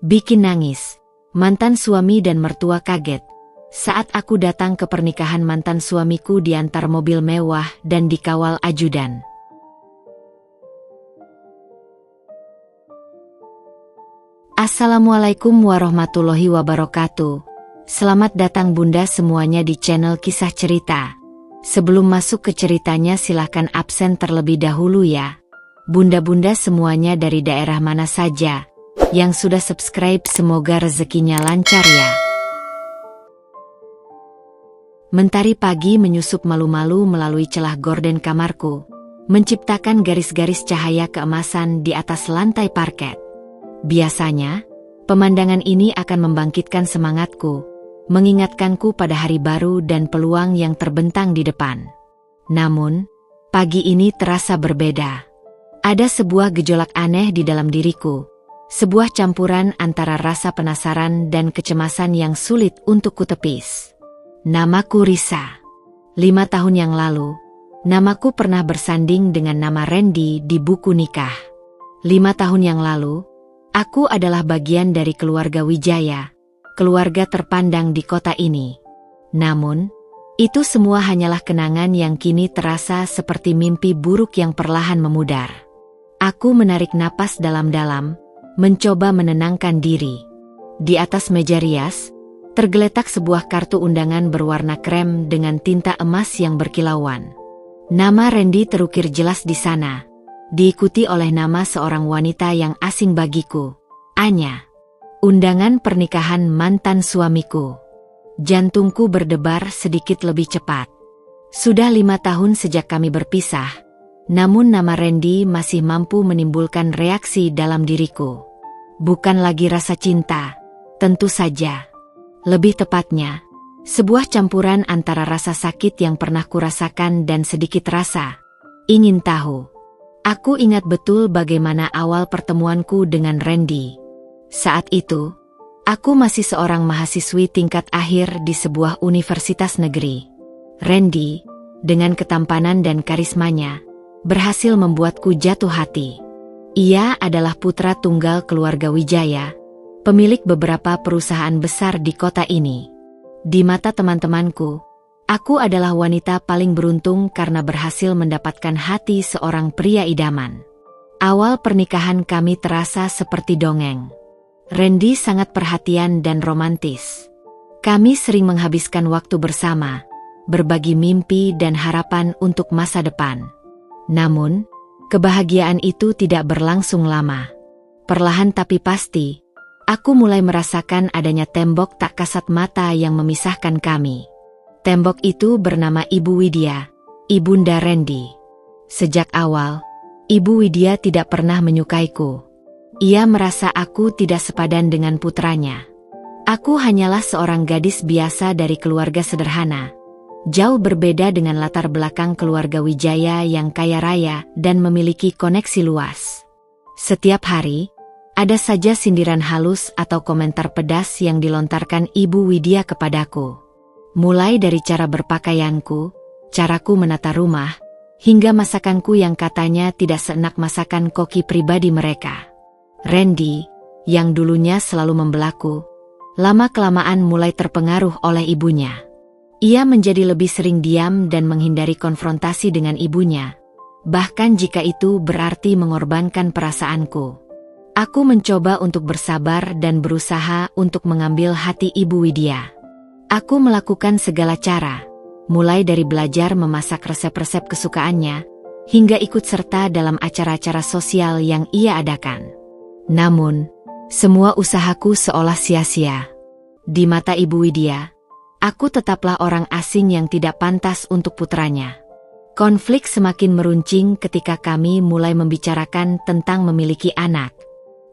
Bikin nangis. Mantan suami dan mertua kaget saat aku datang ke pernikahan mantan suamiku diantar mobil mewah dan dikawal ajudan. Assalamualaikum warahmatullahi wabarakatuh. Selamat datang bunda semuanya di channel Kisah Cerita. Sebelum masuk ke ceritanya silahkan absen terlebih dahulu ya. Bunda-bunda semuanya dari daerah mana saja yang sudah subscribe semoga rezekinya lancar ya. Mentari pagi menyusup malu-malu melalui celah gorden kamarku, menciptakan garis-garis cahaya keemasan di atas lantai parket. Biasanya, pemandangan ini akan membangkitkan semangatku, mengingatkanku pada hari baru dan peluang yang terbentang di depan. Namun, pagi ini terasa berbeda. Ada sebuah gejolak aneh di dalam diriku. Sebuah campuran antara rasa penasaran dan kecemasan yang sulit untuk kutepis. Namaku Risa. 5 tahun yang lalu, namaku pernah bersanding dengan nama Randy di buku nikah. 5 tahun yang lalu, aku adalah bagian dari keluarga Wijaya, keluarga terpandang di kota ini. Namun, itu semua hanyalah kenangan yang kini terasa seperti mimpi buruk yang perlahan memudar. Aku menarik napas dalam-dalam, mencoba menenangkan diri. Di atas meja rias, tergeletak sebuah kartu undangan berwarna krem dengan tinta emas yang berkilauan. Nama Randy terukir jelas di sana, diikuti oleh nama seorang wanita yang asing bagiku, Anya. Undangan pernikahan mantan suamiku. Jantungku berdebar sedikit lebih cepat. Sudah 5 tahun sejak kami berpisah. Namun nama Randy masih mampu menimbulkan reaksi dalam diriku. Bukan lagi rasa cinta, tentu saja. Lebih tepatnya, sebuah campuran antara rasa sakit yang pernah kurasakan dan sedikit rasa ingin tahu. Aku ingat betul bagaimana awal pertemuanku dengan Randy. Saat itu, aku masih seorang mahasiswi tingkat akhir di sebuah universitas negeri. Randy, dengan ketampanan dan karismanya, berhasil membuatku jatuh hati. Ia adalah putra tunggal keluarga Wijaya, pemilik beberapa perusahaan besar di kota ini. Di mata teman-temanku, aku adalah wanita paling beruntung karena berhasil mendapatkan hati seorang pria idaman. Awal pernikahan kami terasa seperti dongeng. Randy sangat perhatian dan romantis. Kami sering menghabiskan waktu bersama, berbagi mimpi dan harapan untuk masa depan. Namun, kebahagiaan itu tidak berlangsung lama. Perlahan tapi pasti, aku mulai merasakan adanya tembok tak kasat mata yang memisahkan kami. Tembok itu bernama Ibu Widya, ibunda Randy. Sejak awal, Ibu Widya tidak pernah menyukaiku. Ia merasa aku tidak sepadan dengan putranya. Aku hanyalah seorang gadis biasa dari keluarga sederhana. Jauh berbeda dengan latar belakang keluarga Wijaya yang kaya raya dan memiliki koneksi luas. Setiap hari, ada saja sindiran halus atau komentar pedas yang dilontarkan Ibu Widya kepadaku. Mulai dari cara berpakaianku, caraku menata rumah, hingga masakanku yang katanya tidak seenak masakan koki pribadi mereka. Randy, yang dulunya selalu membelaku, lama-kelamaan mulai terpengaruh oleh ibunya. Ia menjadi lebih sering diam dan menghindari konfrontasi dengan ibunya, bahkan jika itu berarti mengorbankan perasaanku. Aku mencoba untuk bersabar dan berusaha untuk mengambil hati Ibu Widya. Aku melakukan segala cara, mulai dari belajar memasak resep-resep kesukaannya, hingga ikut serta dalam acara-acara sosial yang ia adakan. Namun, semua usahaku seolah sia-sia. Di mata Ibu Widya, aku tetaplah orang asing yang tidak pantas untuk putranya. Konflik semakin meruncing ketika kami mulai membicarakan tentang memiliki anak.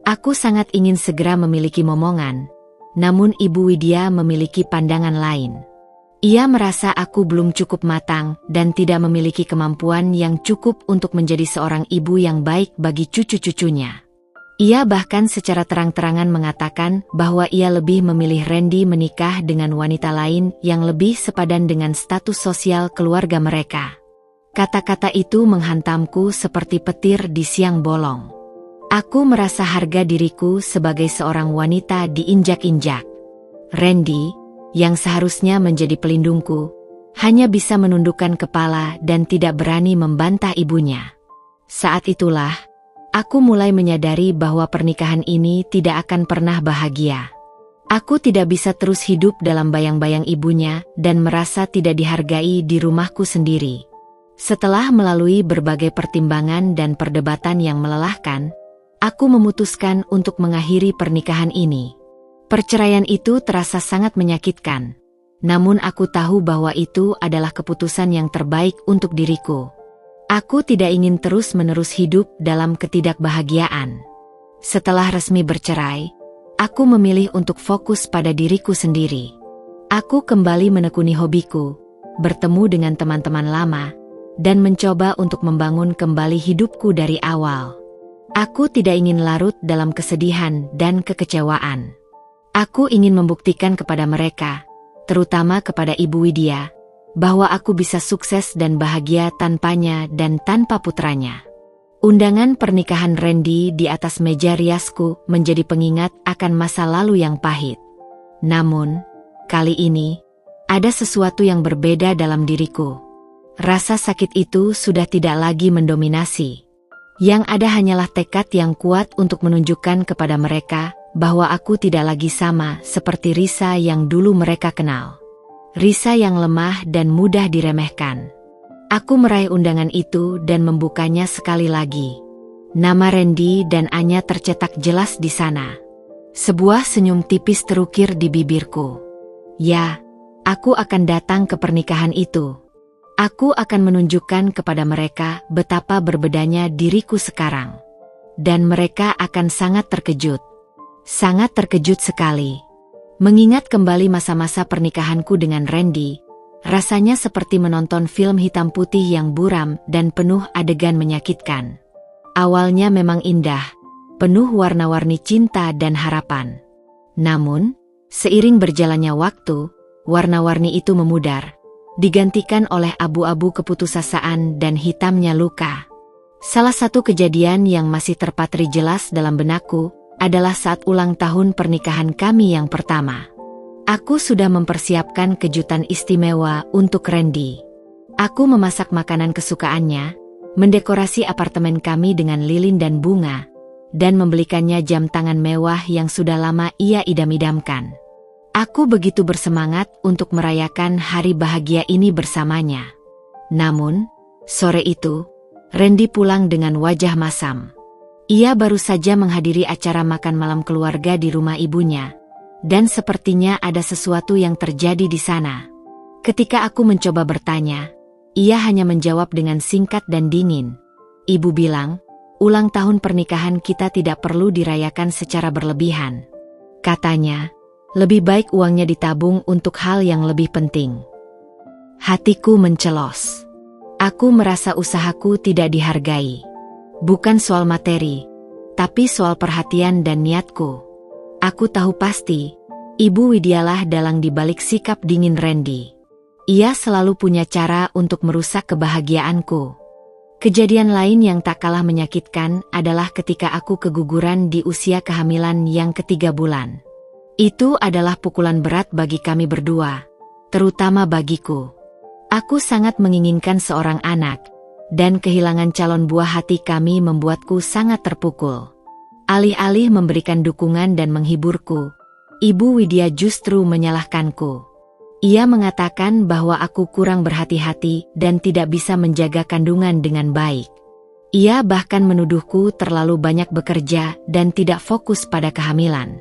Aku sangat ingin segera memiliki momongan, namun Ibu Widya memiliki pandangan lain. Ia merasa aku belum cukup matang dan tidak memiliki kemampuan yang cukup untuk menjadi seorang ibu yang baik bagi cucu-cucunya. Ia bahkan secara terang-terangan mengatakan bahwa ia lebih memilih Randy menikah dengan wanita lain yang lebih sepadan dengan status sosial keluarga mereka. Kata-kata itu menghantamku seperti petir di siang bolong. Aku merasa harga diriku sebagai seorang wanita diinjak-injak. Randy, yang seharusnya menjadi pelindungku, hanya bisa menundukkan kepala dan tidak berani membantah ibunya. Saat itulah, aku mulai menyadari bahwa pernikahan ini tidak akan pernah bahagia. Aku tidak bisa terus hidup dalam bayang-bayang ibunya dan merasa tidak dihargai di rumahku sendiri. Setelah melalui berbagai pertimbangan dan perdebatan yang melelahkan, aku memutuskan untuk mengakhiri pernikahan ini. Perceraian itu terasa sangat menyakitkan. Namun aku tahu bahwa itu adalah keputusan yang terbaik untuk diriku. Aku tidak ingin terus-menerus hidup dalam ketidakbahagiaan. Setelah resmi bercerai, aku memilih untuk fokus pada diriku sendiri. Aku kembali menekuni hobiku, bertemu dengan teman-teman lama, dan mencoba untuk membangun kembali hidupku dari awal. Aku tidak ingin larut dalam kesedihan dan kekecewaan. Aku ingin membuktikan kepada mereka, terutama kepada Ibu Widya, bahwa aku bisa sukses dan bahagia tanpanya dan tanpa putranya. Undangan pernikahan Randy di atas meja riasku menjadi pengingat akan masa lalu yang pahit. Namun, kali ini, ada sesuatu yang berbeda dalam diriku. Rasa sakit itu sudah tidak lagi mendominasi. Yang ada hanyalah tekad yang kuat untuk menunjukkan kepada mereka bahwa aku tidak lagi sama seperti Risa yang dulu mereka kenal. Risa yang lemah dan mudah diremehkan. Aku meraih undangan itu dan membukanya sekali lagi. Nama Randy dan Anya tercetak jelas di sana. Sebuah senyum tipis terukir di bibirku. Ya, aku akan datang ke pernikahan itu. Aku akan menunjukkan kepada mereka betapa berbedanya diriku sekarang. Dan mereka akan sangat terkejut. Sangat terkejut sekali. Mengingat kembali masa-masa pernikahanku dengan Randy, rasanya seperti menonton film hitam putih yang buram dan penuh adegan menyakitkan. Awalnya memang indah, penuh warna-warni cinta dan harapan. Namun, seiring berjalannya waktu, warna-warni itu memudar, digantikan oleh abu-abu keputusasaan dan hitamnya luka. Salah satu kejadian yang masih terpatri jelas dalam benakku adalah saat ulang tahun pernikahan kami yang pertama. Aku sudah mempersiapkan kejutan istimewa untuk Randy. Aku memasak makanan kesukaannya, mendekorasi apartemen kami dengan lilin dan bunga, dan membelikannya jam tangan mewah yang sudah lama ia idam-idamkan. Aku begitu bersemangat untuk merayakan hari bahagia ini bersamanya. Namun, sore itu, Randy pulang dengan wajah masam. Ia baru saja menghadiri acara makan malam keluarga di rumah ibunya, dan sepertinya ada sesuatu yang terjadi di sana. Ketika aku mencoba bertanya, ia hanya menjawab dengan singkat dan dingin. Ibu bilang, ulang tahun pernikahan kita tidak perlu dirayakan secara berlebihan. Katanya, lebih baik uangnya ditabung untuk hal yang lebih penting. Hatiku mencelos. Aku merasa usahaku tidak dihargai. Bukan soal materi, tapi soal perhatian dan niatku. Aku tahu pasti, Ibu Widyalah dalang di balik sikap dingin Randy. Ia selalu punya cara untuk merusak kebahagiaanku. Kejadian lain yang tak kalah menyakitkan adalah ketika aku keguguran di usia kehamilan yang ke-3 bulan. Itu adalah pukulan berat bagi kami berdua, terutama bagiku. Aku sangat menginginkan seorang anak, dan kehilangan calon buah hati kami membuatku sangat terpukul. Alih-alih memberikan dukungan dan menghiburku, Ibu Widya justru menyalahkanku. Ia mengatakan bahwa aku kurang berhati-hati dan tidak bisa menjaga kandungan dengan baik. Ia bahkan menuduhku terlalu banyak bekerja dan tidak fokus pada kehamilan.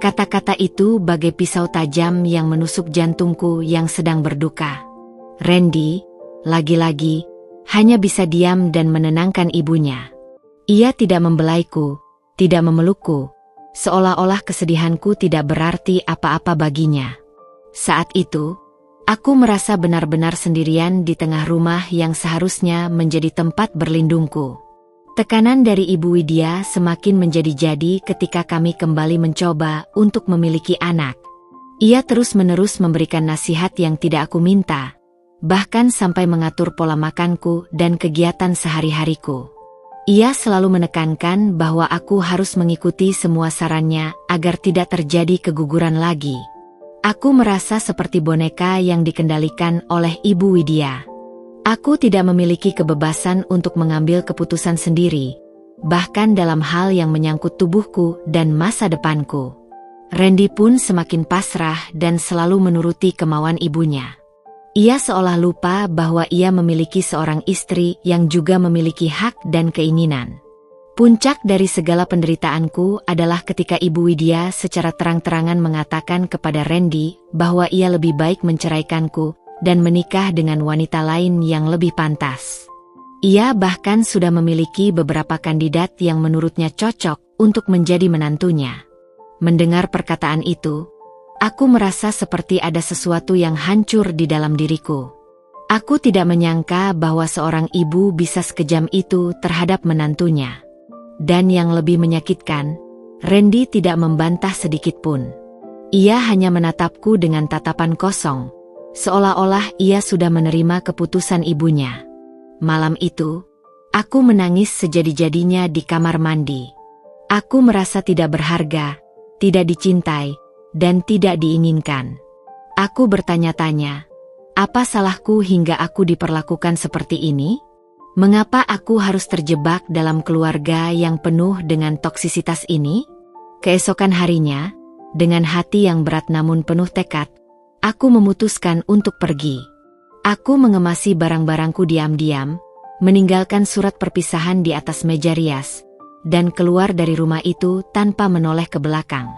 Kata-kata itu bagai pisau tajam yang menusuk jantungku yang sedang berduka. Randy, lagi-lagi, hanya bisa diam dan menenangkan ibunya. Ia tidak membelaiku, tidak memelukku, seolah-olah kesedihanku tidak berarti apa-apa baginya. Saat itu, aku merasa benar-benar sendirian di tengah rumah yang seharusnya menjadi tempat berlindungku. Tekanan dari Ibu Widya semakin menjadi-jadi ketika kami kembali mencoba untuk memiliki anak. Ia terus-menerus memberikan nasihat yang tidak aku minta, bahkan sampai mengatur pola makanku dan kegiatan sehari-hariku. Ia selalu menekankan bahwa aku harus mengikuti semua sarannya agar tidak terjadi keguguran lagi. Aku merasa seperti boneka yang dikendalikan oleh Ibu Widya. Aku tidak memiliki kebebasan untuk mengambil keputusan sendiri, bahkan dalam hal yang menyangkut tubuhku dan masa depanku. Randy pun semakin pasrah dan selalu menuruti kemauan ibunya. Ia seolah lupa bahwa ia memiliki seorang istri yang juga memiliki hak dan keinginan. Puncak dari segala penderitaanku adalah ketika Ibu Widya secara terang-terangan mengatakan kepada Randy bahwa ia lebih baik menceraikanku dan menikah dengan wanita lain yang lebih pantas. Ia bahkan sudah memiliki beberapa kandidat yang menurutnya cocok untuk menjadi menantunya. Mendengar perkataan itu, aku merasa seperti ada sesuatu yang hancur di dalam diriku. Aku tidak menyangka bahwa seorang ibu bisa sekejam itu terhadap menantunya. Dan yang lebih menyakitkan, Randy tidak membantah sedikit pun. Ia hanya menatapku dengan tatapan kosong, seolah-olah ia sudah menerima keputusan ibunya. Malam itu, aku menangis sejadi-jadinya di kamar mandi. Aku merasa tidak berharga, tidak dicintai, dan tidak diinginkan. Aku bertanya-tanya, apa salahku hingga aku diperlakukan seperti ini? Mengapa aku harus terjebak dalam keluarga yang penuh dengan toksisitas ini? Keesokan harinya, dengan hati yang berat namun penuh tekad, aku memutuskan untuk pergi. Aku mengemasi barang-barangku diam-diam, meninggalkan surat perpisahan di atas meja rias, dan keluar dari rumah itu tanpa menoleh ke belakang.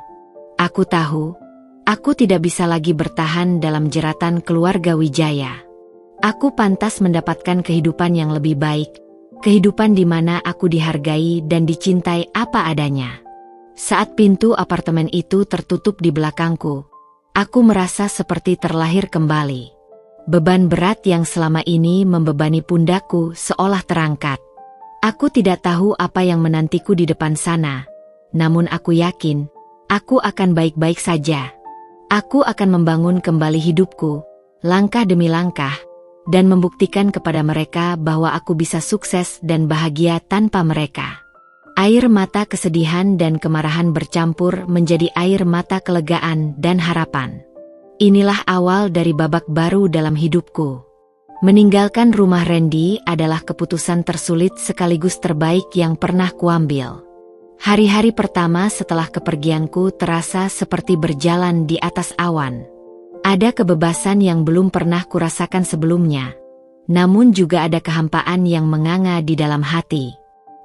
Aku tahu, aku tidak bisa lagi bertahan dalam jeratan keluarga Wijaya. Aku pantas mendapatkan kehidupan yang lebih baik, kehidupan di mana aku dihargai dan dicintai apa adanya. Saat pintu apartemen itu tertutup di belakangku, aku merasa seperti terlahir kembali. Beban berat yang selama ini membebani pundakku seolah terangkat. Aku tidak tahu apa yang menantiku di depan sana, namun aku yakin, aku akan baik-baik saja. Aku akan membangun kembali hidupku, langkah demi langkah, dan membuktikan kepada mereka bahwa aku bisa sukses dan bahagia tanpa mereka. Air mata kesedihan dan kemarahan bercampur menjadi air mata kelegaan dan harapan. Inilah awal dari babak baru dalam hidupku. Meninggalkan rumah Randy adalah keputusan tersulit sekaligus terbaik yang pernah kuambil. Hari-hari pertama setelah kepergianku terasa seperti berjalan di atas awan. Ada kebebasan yang belum pernah kurasakan sebelumnya, namun juga ada kehampaan yang menganga di dalam hati.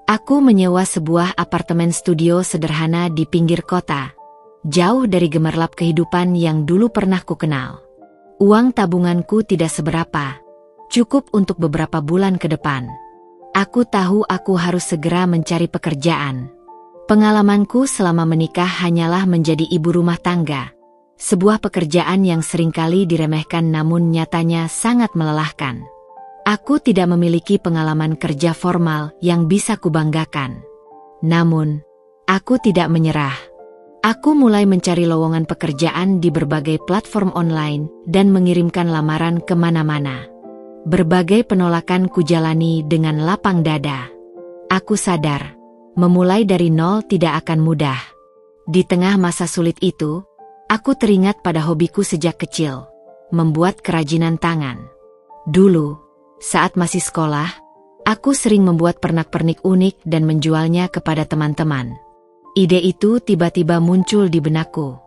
Aku menyewa sebuah apartemen studio sederhana di pinggir kota, jauh dari gemerlap kehidupan yang dulu pernah kukenal. Uang tabunganku tidak seberapa, cukup untuk beberapa bulan ke depan. Aku tahu aku harus segera mencari pekerjaan. Pengalamanku selama menikah hanyalah menjadi ibu rumah tangga, sebuah pekerjaan yang seringkali diremehkan namun nyatanya sangat melelahkan. Aku tidak memiliki pengalaman kerja formal yang bisa kubanggakan. Namun, aku tidak menyerah. Aku mulai mencari lowongan pekerjaan di berbagai platform online dan mengirimkan lamaran kemana-mana. Berbagai penolakan kujalani dengan lapang dada. Aku sadar, memulai dari nol tidak akan mudah. Di tengah masa sulit itu, aku teringat pada hobiku sejak kecil, membuat kerajinan tangan. Dulu, saat masih sekolah, aku sering membuat pernak-pernik unik dan menjualnya kepada teman-teman. Ide itu tiba-tiba muncul di benakku.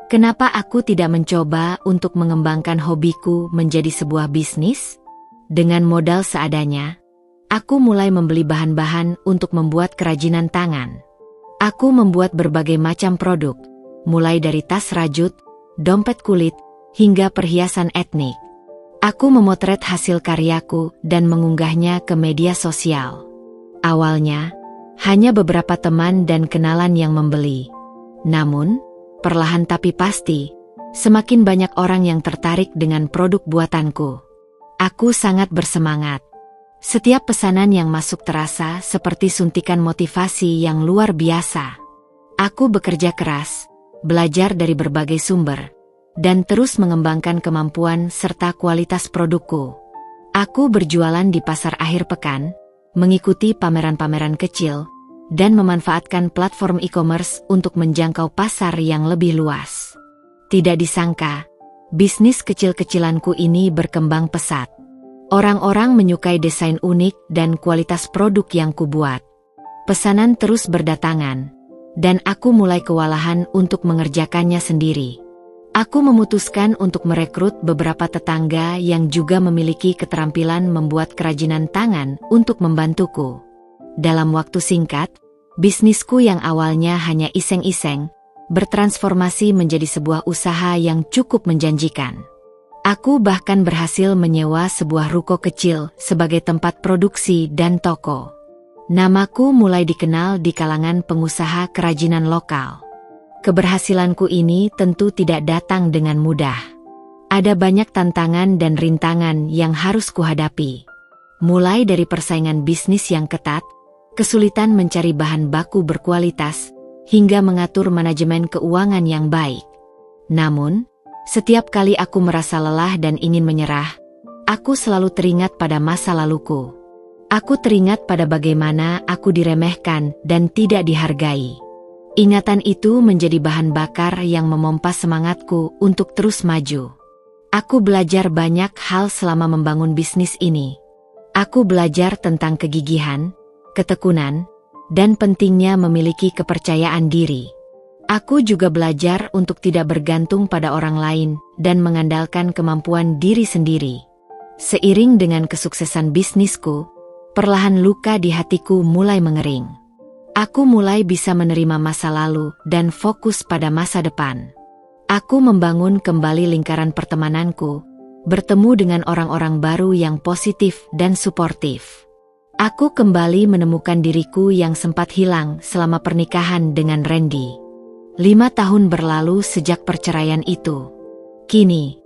Kenapa aku tidak mencoba untuk mengembangkan hobiku menjadi sebuah bisnis? Dengan modal seadanya, aku mulai membeli bahan-bahan untuk membuat kerajinan tangan. Aku membuat berbagai macam produk, mulai dari tas rajut, dompet kulit, hingga perhiasan etnik. Aku memotret hasil karyaku dan mengunggahnya ke media sosial. Awalnya, hanya beberapa teman dan kenalan yang membeli. Namun, perlahan tapi pasti, semakin banyak orang yang tertarik dengan produk buatanku. Aku sangat bersemangat. Setiap pesanan yang masuk terasa seperti suntikan motivasi yang luar biasa. Aku bekerja keras, belajar dari berbagai sumber, dan terus mengembangkan kemampuan serta kualitas produkku. Aku berjualan di pasar akhir pekan, mengikuti pameran-pameran kecil, dan memanfaatkan platform e-commerce untuk menjangkau pasar yang lebih luas. Tidak disangka, bisnis kecil-kecilanku ini berkembang pesat. Orang-orang menyukai desain unik dan kualitas produk yang kubuat. Pesanan terus berdatangan, dan aku mulai kewalahan untuk mengerjakannya sendiri. Aku memutuskan untuk merekrut beberapa tetangga yang juga memiliki keterampilan membuat kerajinan tangan untuk membantuku. Dalam waktu singkat, bisnisku yang awalnya hanya iseng-iseng, bertransformasi menjadi sebuah usaha yang cukup menjanjikan. Aku bahkan berhasil menyewa sebuah ruko kecil sebagai tempat produksi dan toko. Namaku mulai dikenal di kalangan pengusaha kerajinan lokal. Keberhasilanku ini tentu tidak datang dengan mudah. Ada banyak tantangan dan rintangan yang harus kuhadapi. Mulai dari persaingan bisnis yang ketat, kesulitan mencari bahan baku berkualitas, hingga mengatur manajemen keuangan yang baik. Namun, setiap kali aku merasa lelah dan ingin menyerah, aku selalu teringat pada masa laluku. Aku teringat pada bagaimana aku diremehkan dan tidak dihargai. Ingatan itu menjadi bahan bakar yang memompa semangatku untuk terus maju. Aku belajar banyak hal selama membangun bisnis ini. Aku belajar tentang kegigihan, ketekunan, dan pentingnya memiliki kepercayaan diri. Aku juga belajar untuk tidak bergantung pada orang lain dan mengandalkan kemampuan diri sendiri. Seiring dengan kesuksesan bisnisku, perlahan luka di hatiku mulai mengering. Aku mulai bisa menerima masa lalu dan fokus pada masa depan. Aku membangun kembali lingkaran pertemananku, bertemu dengan orang-orang baru yang positif dan suportif. Aku kembali menemukan diriku yang sempat hilang selama pernikahan dengan Randy. 5 tahun berlalu sejak perceraian itu. Kini,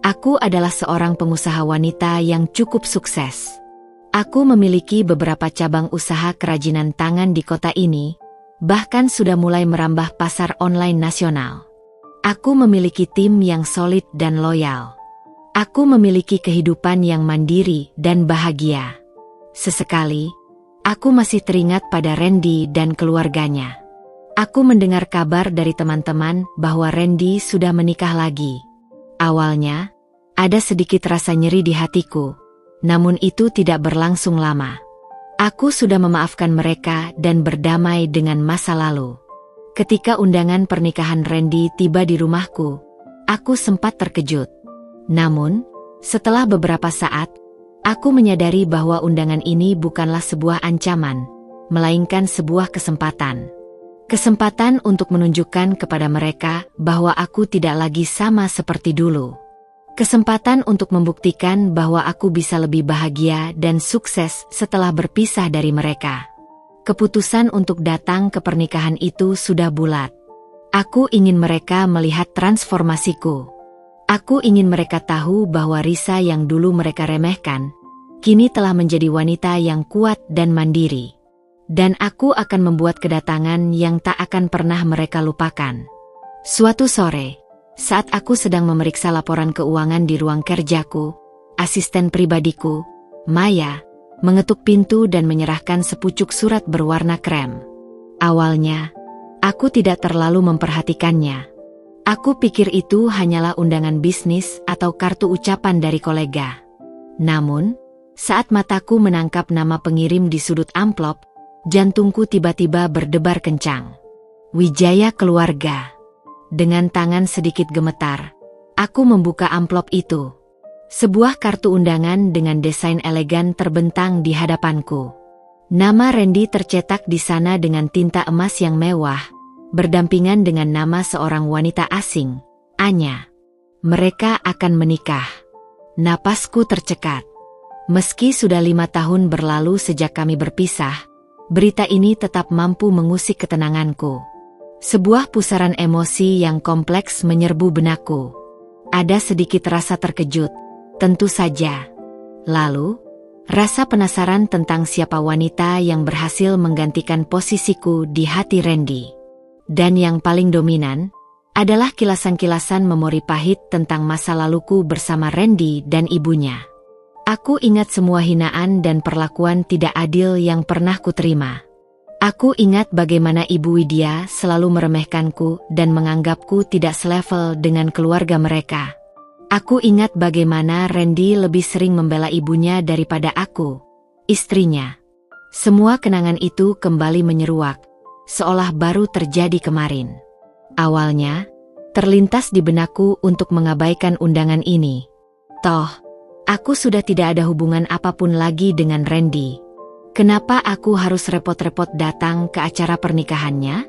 aku adalah seorang pengusaha wanita yang cukup sukses. Aku memiliki beberapa cabang usaha kerajinan tangan di kota ini, bahkan sudah mulai merambah pasar online nasional. Aku memiliki tim yang solid dan loyal. Aku memiliki kehidupan yang mandiri dan bahagia. Sesekali, aku masih teringat pada Randy dan keluarganya. Aku mendengar kabar dari teman-teman bahwa Randy sudah menikah lagi. Awalnya, ada sedikit rasa nyeri di hatiku. Namun itu tidak berlangsung lama. Aku sudah memaafkan mereka dan berdamai dengan masa lalu. Ketika undangan pernikahan Randy tiba di rumahku, aku sempat terkejut. Namun, setelah beberapa saat, aku menyadari bahwa undangan ini bukanlah sebuah ancaman, melainkan sebuah kesempatan. Kesempatan untuk menunjukkan kepada mereka bahwa aku tidak lagi sama seperti dulu. Kesempatan untuk membuktikan bahwa aku bisa lebih bahagia dan sukses setelah berpisah dari mereka. Keputusan untuk datang ke pernikahan itu sudah bulat. Aku ingin mereka melihat transformasiku. Aku ingin mereka tahu bahwa Risa yang dulu mereka remehkan, kini telah menjadi wanita yang kuat dan mandiri. Dan aku akan membuat kedatangan yang tak akan pernah mereka lupakan. Suatu sore, saat aku sedang memeriksa laporan keuangan di ruang kerjaku, asisten pribadiku, Maya, mengetuk pintu dan menyerahkan sepucuk surat berwarna krem. Awalnya, aku tidak terlalu memperhatikannya. Aku pikir itu hanyalah undangan bisnis atau kartu ucapan dari kolega. Namun, saat mataku menangkap nama pengirim di sudut amplop, jantungku tiba-tiba berdebar kencang. Wijaya Keluarga. Dengan tangan sedikit gemetar, aku membuka amplop itu. Sebuah kartu undangan dengan desain elegan terbentang di hadapanku. Nama Randy tercetak di sana dengan tinta emas yang mewah, berdampingan dengan nama seorang wanita asing, Anya. Mereka akan menikah. Napasku tercekat. Meski sudah 5 tahun berlalu sejak kami berpisah, berita ini tetap mampu mengusik ketenanganku. Sebuah pusaran emosi yang kompleks menyerbu benakku. Ada sedikit rasa terkejut, tentu saja. Lalu, rasa penasaran tentang siapa wanita yang berhasil menggantikan posisiku di hati Randy. Dan yang paling dominan, adalah kilasan-kilasan memori pahit tentang masa laluku bersama Randy dan ibunya. Aku ingat semua hinaan dan perlakuan tidak adil yang pernah kuterima. Aku ingat bagaimana Ibu Widya selalu meremehkanku dan menganggapku tidak selevel dengan keluarga mereka. Aku ingat bagaimana Randy lebih sering membela ibunya daripada aku, istrinya. Semua kenangan itu kembali menyeruak, seolah baru terjadi kemarin. Awalnya, terlintas di benakku untuk mengabaikan undangan ini. Toh, aku sudah tidak ada hubungan apapun lagi dengan Randy. Kenapa aku harus repot-repot datang ke acara pernikahannya?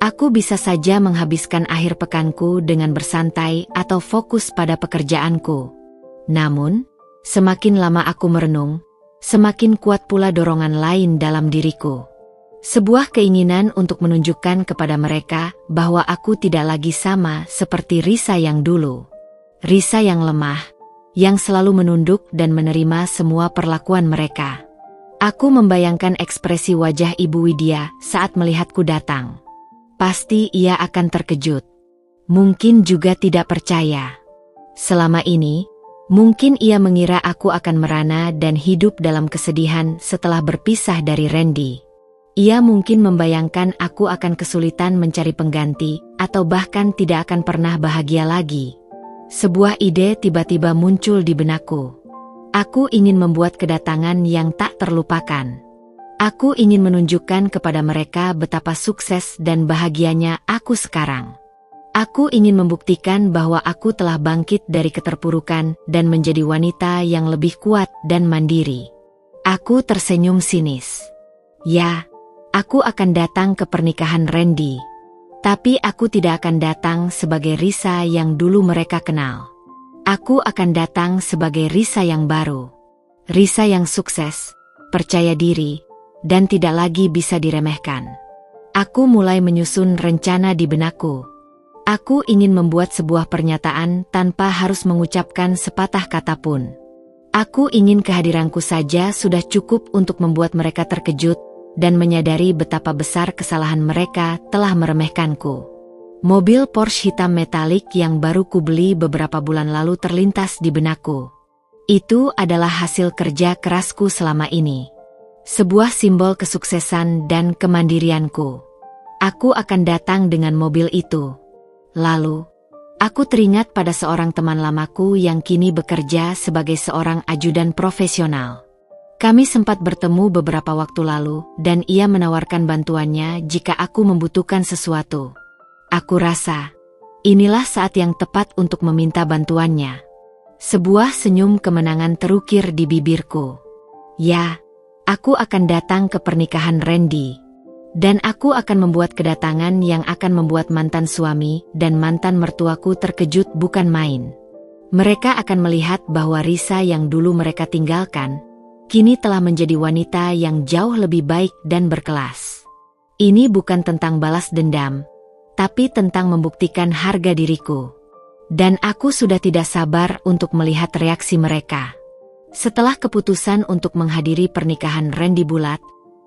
Aku bisa saja menghabiskan akhir pekanku dengan bersantai atau fokus pada pekerjaanku. Namun, semakin lama aku merenung, semakin kuat pula dorongan lain dalam diriku. Sebuah keinginan untuk menunjukkan kepada mereka bahwa aku tidak lagi sama seperti Risa yang dulu. Risa yang lemah, yang selalu menunduk dan menerima semua perlakuan mereka. Aku membayangkan ekspresi wajah Ibu Widya saat melihatku datang. Pasti ia akan terkejut. Mungkin juga tidak percaya. Selama ini, mungkin ia mengira aku akan merana dan hidup dalam kesedihan setelah berpisah dari Randy. Ia mungkin membayangkan aku akan kesulitan mencari pengganti atau bahkan tidak akan pernah bahagia lagi. Sebuah ide tiba-tiba muncul di benakku. Aku ingin membuat kedatangan yang tak terlupakan. Aku ingin menunjukkan kepada mereka betapa sukses dan bahagianya aku sekarang. Aku ingin membuktikan bahwa aku telah bangkit dari keterpurukan dan menjadi wanita yang lebih kuat dan mandiri. Aku tersenyum sinis. Ya, aku akan datang ke pernikahan Randy. Tapi aku tidak akan datang sebagai Risa yang dulu mereka kenal. Aku akan datang sebagai Risa yang baru. Risa yang sukses, percaya diri, dan tidak lagi bisa diremehkan. Aku mulai menyusun rencana di benakku. Aku ingin membuat sebuah pernyataan tanpa harus mengucapkan sepatah kata pun. Aku ingin kehadiranku saja sudah cukup untuk membuat mereka terkejut dan menyadari betapa besar kesalahan mereka telah meremehkanku. Mobil Porsche hitam metalik yang baru kubeli beberapa bulan lalu terlintas di benakku. Itu adalah hasil kerja kerasku selama ini. Sebuah simbol kesuksesan dan kemandirianku. Aku akan datang dengan mobil itu. Lalu, aku teringat pada seorang teman lamaku yang kini bekerja sebagai seorang ajudan profesional. Kami sempat bertemu beberapa waktu lalu dan ia menawarkan bantuannya jika aku membutuhkan sesuatu. Aku rasa, inilah saat yang tepat untuk meminta bantuannya. Sebuah senyum kemenangan terukir di bibirku. Ya, aku akan datang ke pernikahan Randy. Dan aku akan membuat kedatangan yang akan membuat mantan suami dan mantan mertuaku terkejut bukan main. Mereka akan melihat bahwa Risa yang dulu mereka tinggalkan, kini telah menjadi wanita yang jauh lebih baik dan berkelas. Ini bukan tentang balas dendam, tapi tentang membuktikan harga diriku. Dan aku sudah tidak sabar untuk melihat reaksi mereka. Setelah keputusan untuk menghadiri pernikahan Randy bulat,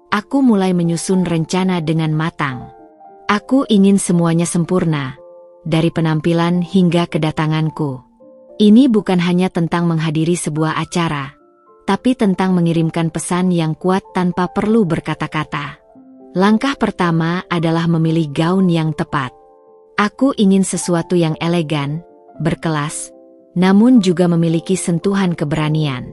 aku mulai menyusun rencana dengan matang. Aku ingin semuanya sempurna, dari penampilan hingga kedatanganku. Ini bukan hanya tentang menghadiri sebuah acara, tapi tentang mengirimkan pesan yang kuat tanpa perlu berkata-kata. Langkah pertama adalah memilih gaun yang tepat. Aku ingin sesuatu yang elegan, berkelas, namun juga memiliki sentuhan keberanian.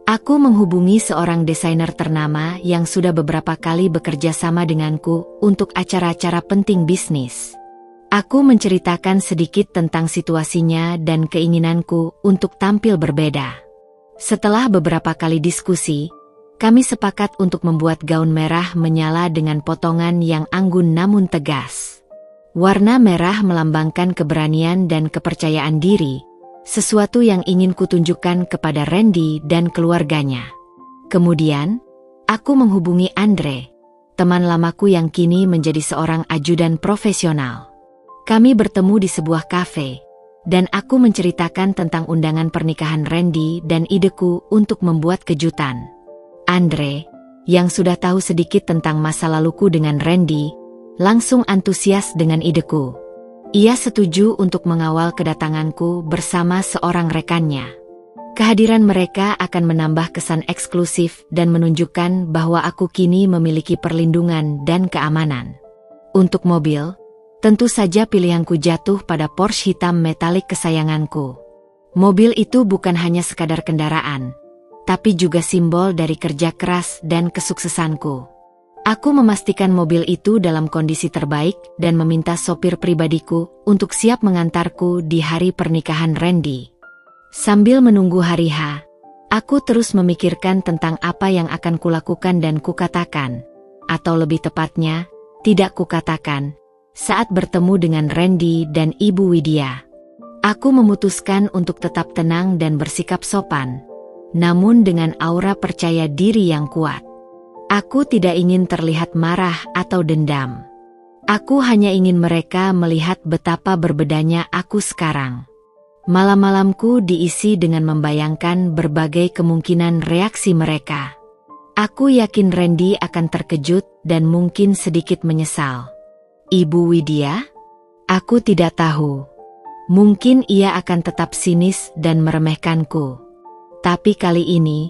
Aku menghubungi seorang desainer ternama yang sudah beberapa kali bekerja sama denganku untuk acara-acara penting bisnis. Aku menceritakan sedikit tentang situasinya dan keinginanku untuk tampil berbeda. Setelah beberapa kali diskusi, kami sepakat untuk membuat gaun merah menyala dengan potongan yang anggun namun tegas. Warna merah melambangkan keberanian dan kepercayaan diri, sesuatu yang ingin kutunjukkan kepada Randy dan keluarganya. Kemudian, aku menghubungi Andre, teman lamaku yang kini menjadi seorang ajudan profesional. Kami bertemu di sebuah kafe, dan aku menceritakan tentang undangan pernikahan Randy dan ideku untuk membuat kejutan. Andre, yang sudah tahu sedikit tentang masa laluku dengan Randy, langsung antusias dengan ideku. Ia setuju untuk mengawal kedatanganku bersama seorang rekannya. Kehadiran mereka akan menambah kesan eksklusif dan menunjukkan bahwa aku kini memiliki perlindungan dan keamanan. Untuk mobil, tentu saja pilihanku jatuh pada Porsche hitam metalik kesayanganku. Mobil itu bukan hanya sekadar kendaraan, tapi juga simbol dari kerja keras dan kesuksesanku. Aku memastikan mobil itu dalam kondisi terbaik dan meminta sopir pribadiku untuk siap mengantarku di hari pernikahan Randy. Sambil menunggu hari H, aku terus memikirkan tentang apa yang akan kulakukan dan kukatakan, atau lebih tepatnya, tidak kukatakan, saat bertemu dengan Randy dan Ibu Widya. Aku memutuskan untuk tetap tenang dan bersikap sopan, namun dengan aura percaya diri yang kuat. Aku tidak ingin terlihat marah atau dendam. Aku hanya ingin mereka melihat betapa berbedanya aku sekarang. Malam-malamku diisi dengan membayangkan berbagai kemungkinan reaksi mereka. Aku yakin Randy akan terkejut dan mungkin sedikit menyesal. Ibu Widya? Aku tidak tahu. Mungkin ia akan tetap sinis dan meremehkanku. Tapi kali ini,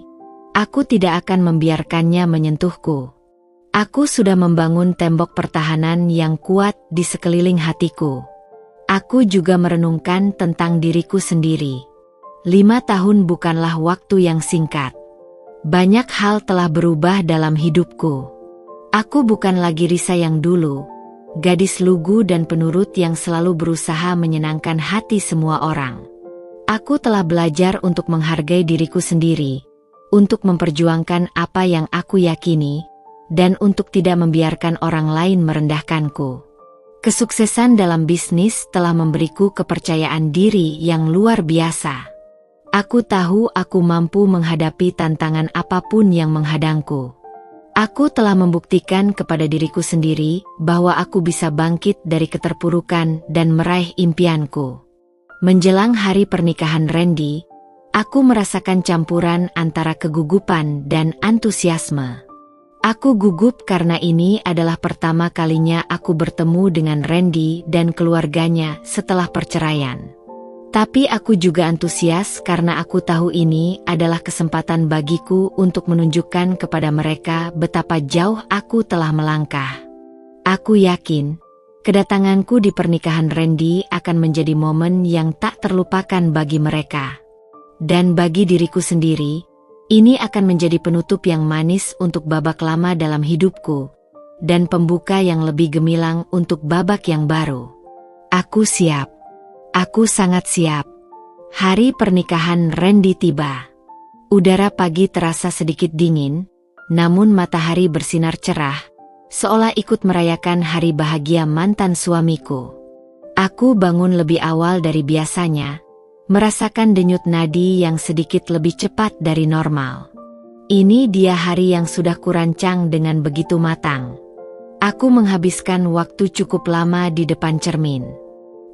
aku tidak akan membiarkannya menyentuhku. Aku sudah membangun tembok pertahanan yang kuat di sekeliling hatiku. Aku juga merenungkan tentang diriku sendiri. 5 tahun bukanlah waktu yang singkat. Banyak hal telah berubah dalam hidupku. Aku bukan lagi Risa yang dulu, gadis lugu dan penurut yang selalu berusaha menyenangkan hati semua orang. Aku telah belajar untuk menghargai diriku sendiri, untuk memperjuangkan apa yang aku yakini, dan untuk tidak membiarkan orang lain merendahkanku. Kesuksesan dalam bisnis telah memberiku kepercayaan diri yang luar biasa. Aku tahu aku mampu menghadapi tantangan apapun yang menghadangku. Aku telah membuktikan kepada diriku sendiri bahwa aku bisa bangkit dari keterpurukan dan meraih impianku. Menjelang hari pernikahan Randy, aku merasakan campuran antara kegugupan dan antusiasme. Aku gugup karena ini adalah pertama kalinya aku bertemu dengan Randy dan keluarganya setelah perceraian. Tapi aku juga antusias karena aku tahu ini adalah kesempatan bagiku untuk menunjukkan kepada mereka betapa jauh aku telah melangkah. Aku yakin, kedatanganku di pernikahan Randy akan menjadi momen yang tak terlupakan bagi mereka. Dan bagi diriku sendiri, ini akan menjadi penutup yang manis untuk babak lama dalam hidupku, dan pembuka yang lebih gemilang untuk babak yang baru. Aku siap. Aku sangat siap. Hari pernikahan Randy tiba. Udara pagi terasa sedikit dingin, namun matahari bersinar cerah, seolah ikut merayakan hari bahagia mantan suamiku. Aku bangun lebih awal dari biasanya, merasakan denyut nadi yang sedikit lebih cepat dari normal. Ini dia hari yang sudah kurancang dengan begitu matang. Aku menghabiskan waktu cukup lama di depan cermin.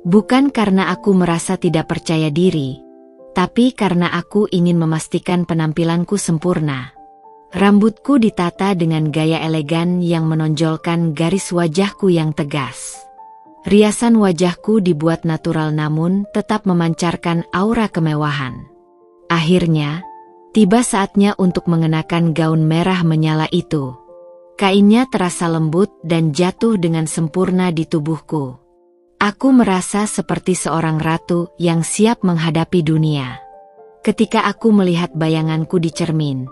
Bukan karena aku merasa tidak percaya diri, tapi karena aku ingin memastikan penampilanku sempurna. Rambutku ditata dengan gaya elegan yang menonjolkan garis wajahku yang tegas. Riasan wajahku dibuat natural namun tetap memancarkan aura kemewahan. Akhirnya, tiba saatnya untuk mengenakan gaun merah menyala itu. Kainnya terasa lembut dan jatuh dengan sempurna di tubuhku. Aku merasa seperti seorang ratu yang siap menghadapi dunia. Ketika aku melihat bayanganku di cermin,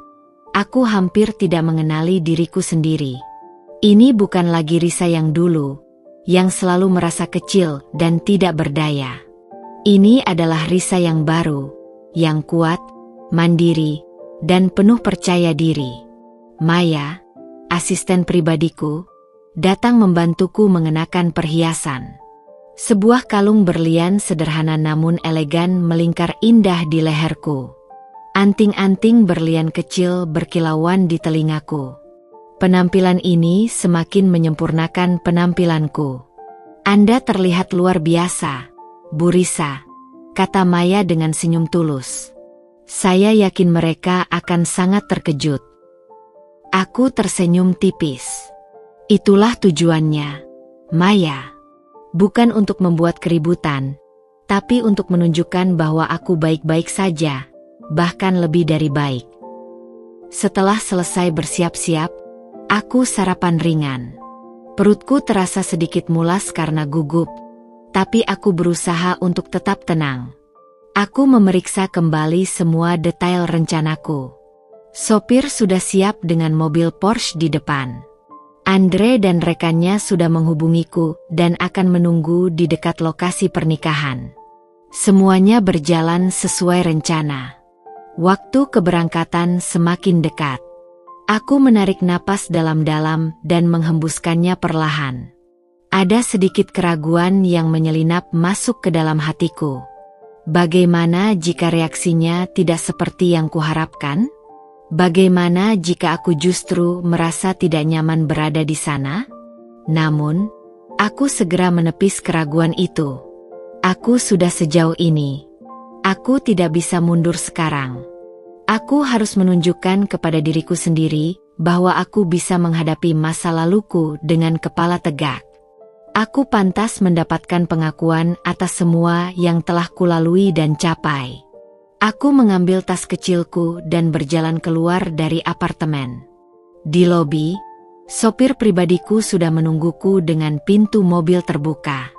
aku hampir tidak mengenali diriku sendiri. Ini bukan lagi Risa yang dulu, yang selalu merasa kecil dan tidak berdaya. Ini adalah Risa yang baru, yang kuat, mandiri, dan penuh percaya diri. Maya, asisten pribadiku, datang membantuku mengenakan perhiasan. Sebuah kalung berlian sederhana namun elegan melingkar indah di leherku. Anting-anting berlian kecil berkilauan di telingaku. Penampilan ini semakin menyempurnakan penampilanku. Anda terlihat luar biasa, Bu Risa, kata Maya dengan senyum tulus. Saya yakin mereka akan sangat terkejut. Aku tersenyum tipis. Itulah tujuannya, Maya. Bukan untuk membuat keributan, tapi untuk menunjukkan bahwa aku baik-baik saja, bahkan lebih dari baik. Setelah selesai bersiap-siap, aku sarapan ringan. Perutku terasa sedikit mulas karena gugup, tapi aku berusaha untuk tetap tenang. Aku memeriksa kembali semua detail rencanaku. Sopir sudah siap dengan mobil Porsche di depan. Andre dan rekannya sudah menghubungiku dan akan menunggu di dekat lokasi pernikahan. Semuanya berjalan sesuai rencana. Waktu keberangkatan semakin dekat. Aku menarik napas dalam-dalam dan menghembuskannya perlahan. Ada sedikit keraguan yang menyelinap masuk ke dalam hatiku. Bagaimana jika reaksinya tidak seperti yang kuharapkan? Bagaimana jika aku justru merasa tidak nyaman berada di sana? Namun, aku segera menepis keraguan itu. Aku sudah sejauh ini. Aku tidak bisa mundur sekarang. Aku harus menunjukkan kepada diriku sendiri bahwa aku bisa menghadapi masa laluku dengan kepala tegak. Aku pantas mendapatkan pengakuan atas semua yang telah kulalui dan capai. Aku mengambil tas kecilku dan berjalan keluar dari apartemen. Di lobi, sopir pribadiku sudah menungguku dengan pintu mobil terbuka.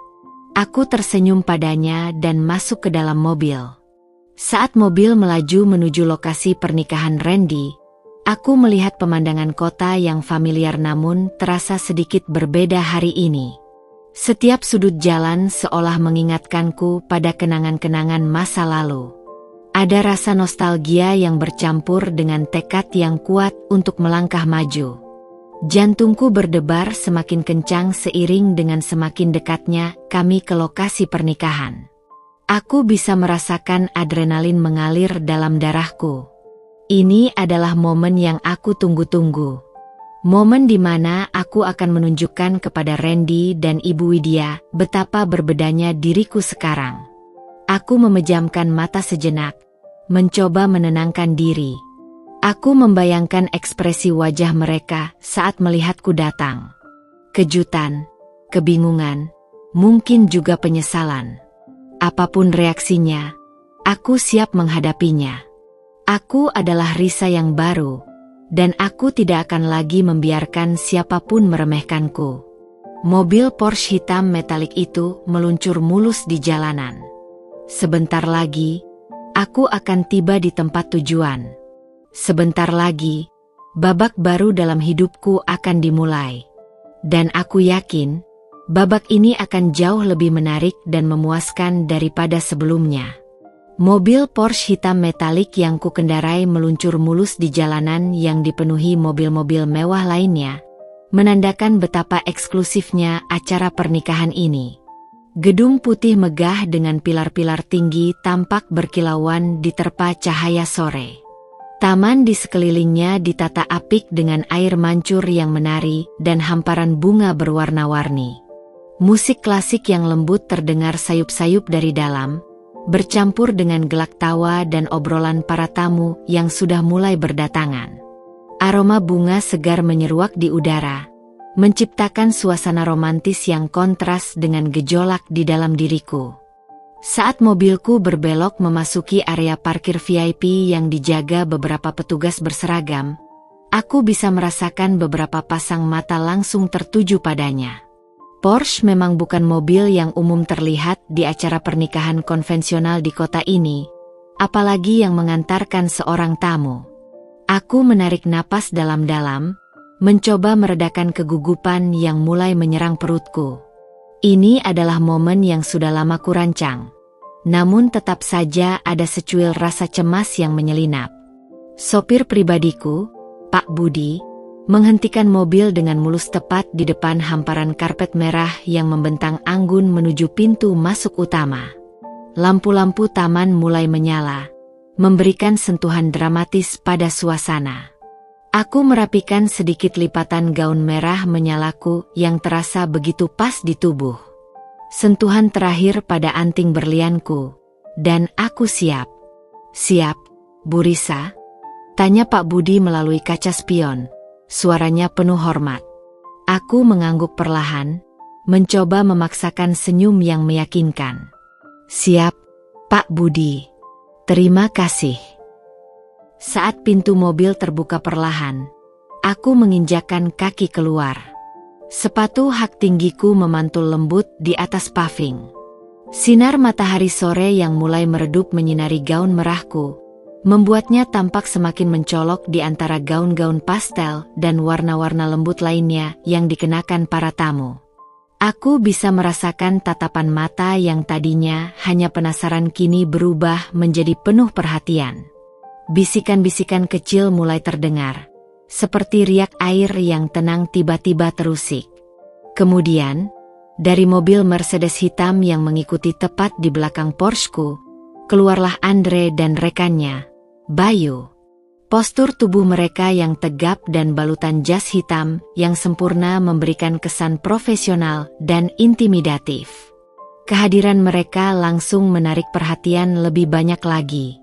Aku tersenyum padanya dan masuk ke dalam mobil. Saat mobil melaju menuju lokasi pernikahan Randy, aku melihat pemandangan kota yang familiar namun terasa sedikit berbeda hari ini. Setiap sudut jalan seolah mengingatkanku pada kenangan-kenangan masa lalu. Ada rasa nostalgia yang bercampur dengan tekad yang kuat untuk melangkah maju. Jantungku berdebar semakin kencang seiring dengan semakin dekatnya kami ke lokasi pernikahan. Aku bisa merasakan adrenalin mengalir dalam darahku. Ini adalah momen yang aku tunggu-tunggu. Momen di mana aku akan menunjukkan kepada Randy dan Ibu Widya betapa berbedanya diriku sekarang. Aku memejamkan mata sejenak, mencoba menenangkan diri. Aku membayangkan ekspresi wajah mereka saat melihatku datang. Kejutan, kebingungan, mungkin juga penyesalan. Apapun reaksinya, aku siap menghadapinya. Aku adalah Risa yang baru, dan aku tidak akan lagi membiarkan siapapun meremehkanku. Mobil Porsche hitam metalik itu meluncur mulus di jalanan. Sebentar lagi, aku akan tiba di tempat tujuan. Sebentar lagi, babak baru dalam hidupku akan dimulai. Dan aku yakin, babak ini akan jauh lebih menarik dan memuaskan daripada sebelumnya. Mobil Porsche hitam metalik yang kukendarai meluncur mulus di jalanan yang dipenuhi mobil-mobil mewah lainnya, menandakan betapa eksklusifnya acara pernikahan ini. Gedung putih megah dengan pilar-pilar tinggi tampak berkilauan diterpa cahaya sore. Taman di sekelilingnya ditata apik dengan air mancur yang menari dan hamparan bunga berwarna-warni. Musik klasik yang lembut terdengar sayup-sayup dari dalam, bercampur dengan gelak tawa dan obrolan para tamu yang sudah mulai berdatangan. Aroma bunga segar menyeruak di udara, menciptakan suasana romantis yang kontras dengan gejolak di dalam diriku. Saat mobilku berbelok memasuki area parkir VIP yang dijaga beberapa petugas berseragam, aku bisa merasakan beberapa pasang mata langsung tertuju padanya. Porsche memang bukan mobil yang umum terlihat di acara pernikahan konvensional di kota ini, apalagi yang mengantarkan seorang tamu. Aku menarik napas dalam-dalam, mencoba meredakan kegugupan yang mulai menyerang perutku. Ini adalah momen yang sudah lama kurancang. Namun tetap saja ada secuil rasa cemas yang menyelinap. Sopir pribadiku, Pak Budi, menghentikan mobil dengan mulus tepat di depan hamparan karpet merah yang membentang anggun menuju pintu masuk utama. Lampu-lampu taman mulai menyala, memberikan sentuhan dramatis pada suasana. Aku merapikan sedikit lipatan gaun merah menyalaku yang terasa begitu pas di tubuh. Sentuhan terakhir pada anting berlianku, dan aku siap. "Siap, Bu Risa?" tanya Pak Budi melalui kaca spion, suaranya penuh hormat. Aku mengangguk perlahan, mencoba memaksakan senyum yang meyakinkan. "Siap, Pak Budi. Terima kasih." Saat pintu mobil terbuka perlahan, aku menginjakkan kaki keluar. Sepatu hak tinggiku memantul lembut di atas paving. Sinar matahari sore yang mulai meredup menyinari gaun merahku, membuatnya tampak semakin mencolok di antara gaun-gaun pastel dan warna-warna lembut lainnya yang dikenakan para tamu. Aku bisa merasakan tatapan mata yang tadinya hanya penasaran kini berubah menjadi penuh perhatian. Bisikan-bisikan kecil mulai terdengar, seperti riak air yang tenang tiba-tiba terusik. Kemudian, dari mobil Mercedes hitam yang mengikuti tepat di belakang Porscheku, keluarlah Andre dan rekannya, Bayu. Postur tubuh mereka yang tegap dan balutan jas hitam yang sempurna memberikan kesan profesional dan intimidatif. Kehadiran mereka langsung menarik perhatian lebih banyak lagi.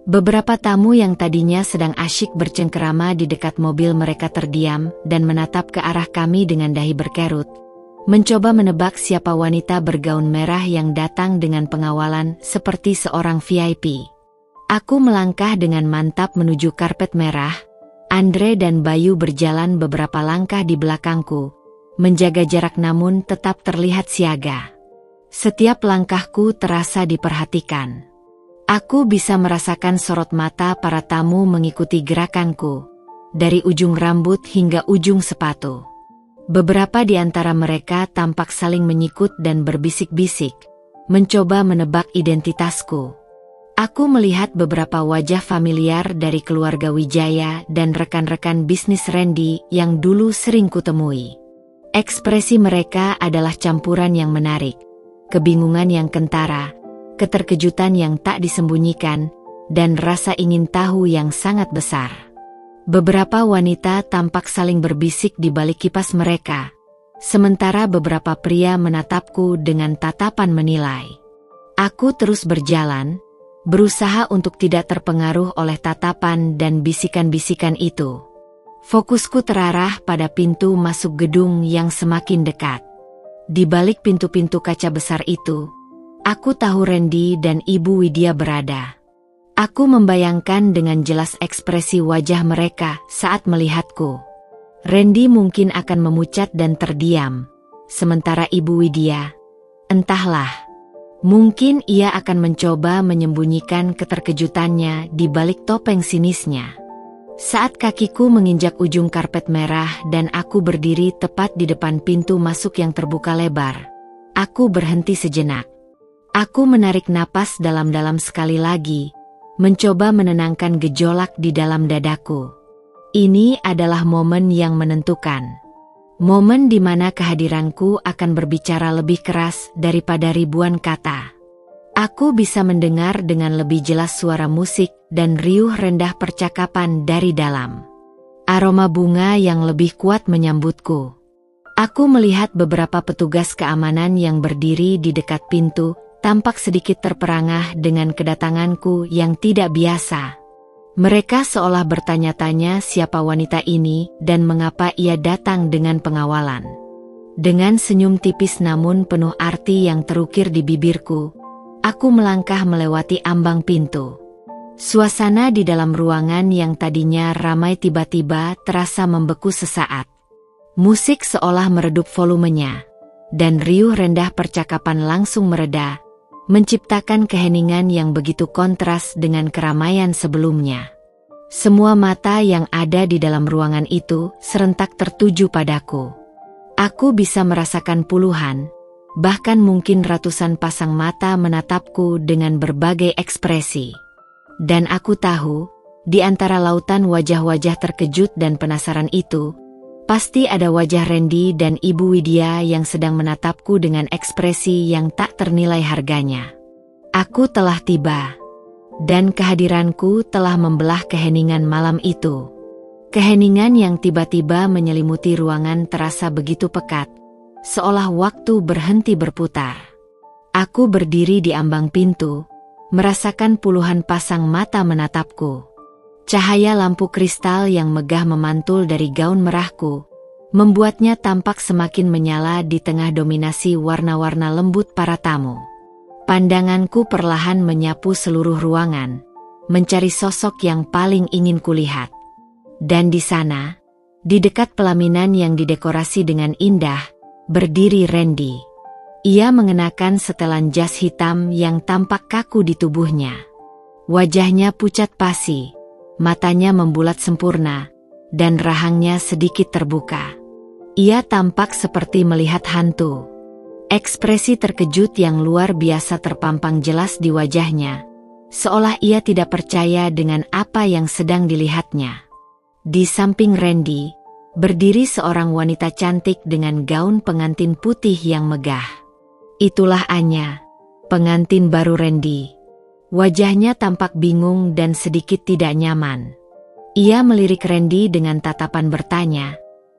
Beberapa tamu yang tadinya sedang asyik bercengkerama di dekat mobil mereka terdiam dan menatap ke arah kami dengan dahi berkerut, mencoba menebak siapa wanita bergaun merah yang datang dengan pengawalan seperti seorang VIP. Aku melangkah dengan mantap menuju karpet merah. Andre dan Bayu berjalan beberapa langkah di belakangku, menjaga jarak namun tetap terlihat siaga. Setiap langkahku terasa diperhatikan. Aku bisa merasakan sorot mata para tamu mengikuti gerakanku, dari ujung rambut hingga ujung sepatu. Beberapa di antara mereka tampak saling menyikut dan berbisik-bisik, mencoba menebak identitasku. Aku melihat beberapa wajah familiar dari keluarga Wijaya dan rekan-rekan bisnis Randy yang dulu sering kutemui. Ekspresi mereka adalah campuran yang menarik, kebingungan yang kentara, keterkejutan yang tak disembunyikan, dan rasa ingin tahu yang sangat besar. Beberapa wanita tampak saling berbisik di balik kipas mereka, sementara beberapa pria menatapku dengan tatapan menilai. Aku terus berjalan, berusaha untuk tidak terpengaruh oleh tatapan dan bisikan-bisikan itu. Fokusku terarah pada pintu masuk gedung yang semakin dekat. Di balik pintu-pintu kaca besar itu, aku tahu Randy dan Ibu Widya berada. Aku membayangkan dengan jelas ekspresi wajah mereka saat melihatku. Randy mungkin akan memucat dan terdiam, sementara Ibu Widya, entahlah, mungkin ia akan mencoba menyembunyikan keterkejutannya di balik topeng sinisnya. Saat kakiku menginjak ujung karpet merah dan aku berdiri tepat di depan pintu masuk yang terbuka lebar, aku berhenti sejenak. Aku menarik napas dalam-dalam sekali lagi, mencoba menenangkan gejolak di dalam dadaku. Ini adalah momen yang menentukan. Momen di mana kehadiranku akan berbicara lebih keras daripada ribuan kata. Aku bisa mendengar dengan lebih jelas suara musik dan riuh rendah percakapan dari dalam. Aroma bunga yang lebih kuat menyambutku. Aku melihat beberapa petugas keamanan yang berdiri di dekat pintu, tampak sedikit terperangah dengan kedatanganku yang tidak biasa. Mereka seolah bertanya-tanya siapa wanita ini dan mengapa ia datang dengan pengawalan. Dengan senyum tipis namun penuh arti yang terukir di bibirku, aku melangkah melewati ambang pintu. Suasana di dalam ruangan yang tadinya ramai tiba-tiba terasa membeku sesaat. Musik seolah meredup volumenya, dan riuh rendah percakapan langsung mereda, menciptakan keheningan yang begitu kontras dengan keramaian sebelumnya. Semua mata yang ada di dalam ruangan itu serentak tertuju padaku. Aku bisa merasakan puluhan, bahkan mungkin ratusan pasang mata menatapku dengan berbagai ekspresi. Dan aku tahu, di antara lautan wajah-wajah terkejut dan penasaran itu, pasti ada wajah Randy dan Ibu Widya yang sedang menatapku dengan ekspresi yang tak ternilai harganya. Aku telah tiba, dan kehadiranku telah membelah keheningan malam itu. Keheningan yang tiba-tiba menyelimuti ruangan terasa begitu pekat, seolah waktu berhenti berputar. Aku berdiri di ambang pintu, merasakan puluhan pasang mata menatapku. Cahaya lampu kristal yang megah memantul dari gaun merahku, membuatnya tampak semakin menyala di tengah dominasi warna-warna lembut para tamu. Pandanganku perlahan menyapu seluruh ruangan, mencari sosok yang paling ingin kulihat. Dan di sana, di dekat pelaminan yang didekorasi dengan indah, berdiri Randy. Ia mengenakan setelan jas hitam yang tampak kaku di tubuhnya. Wajahnya pucat pasi, matanya membulat sempurna, dan rahangnya sedikit terbuka. Ia tampak seperti melihat hantu. Ekspresi terkejut yang luar biasa terpampang jelas di wajahnya, seolah ia tidak percaya dengan apa yang sedang dilihatnya. Di samping Randy, berdiri seorang wanita cantik dengan gaun pengantin putih yang megah. Itulah Anya, pengantin baru Randy. Wajahnya tampak bingung dan sedikit tidak nyaman. Ia melirik Randy dengan tatapan bertanya,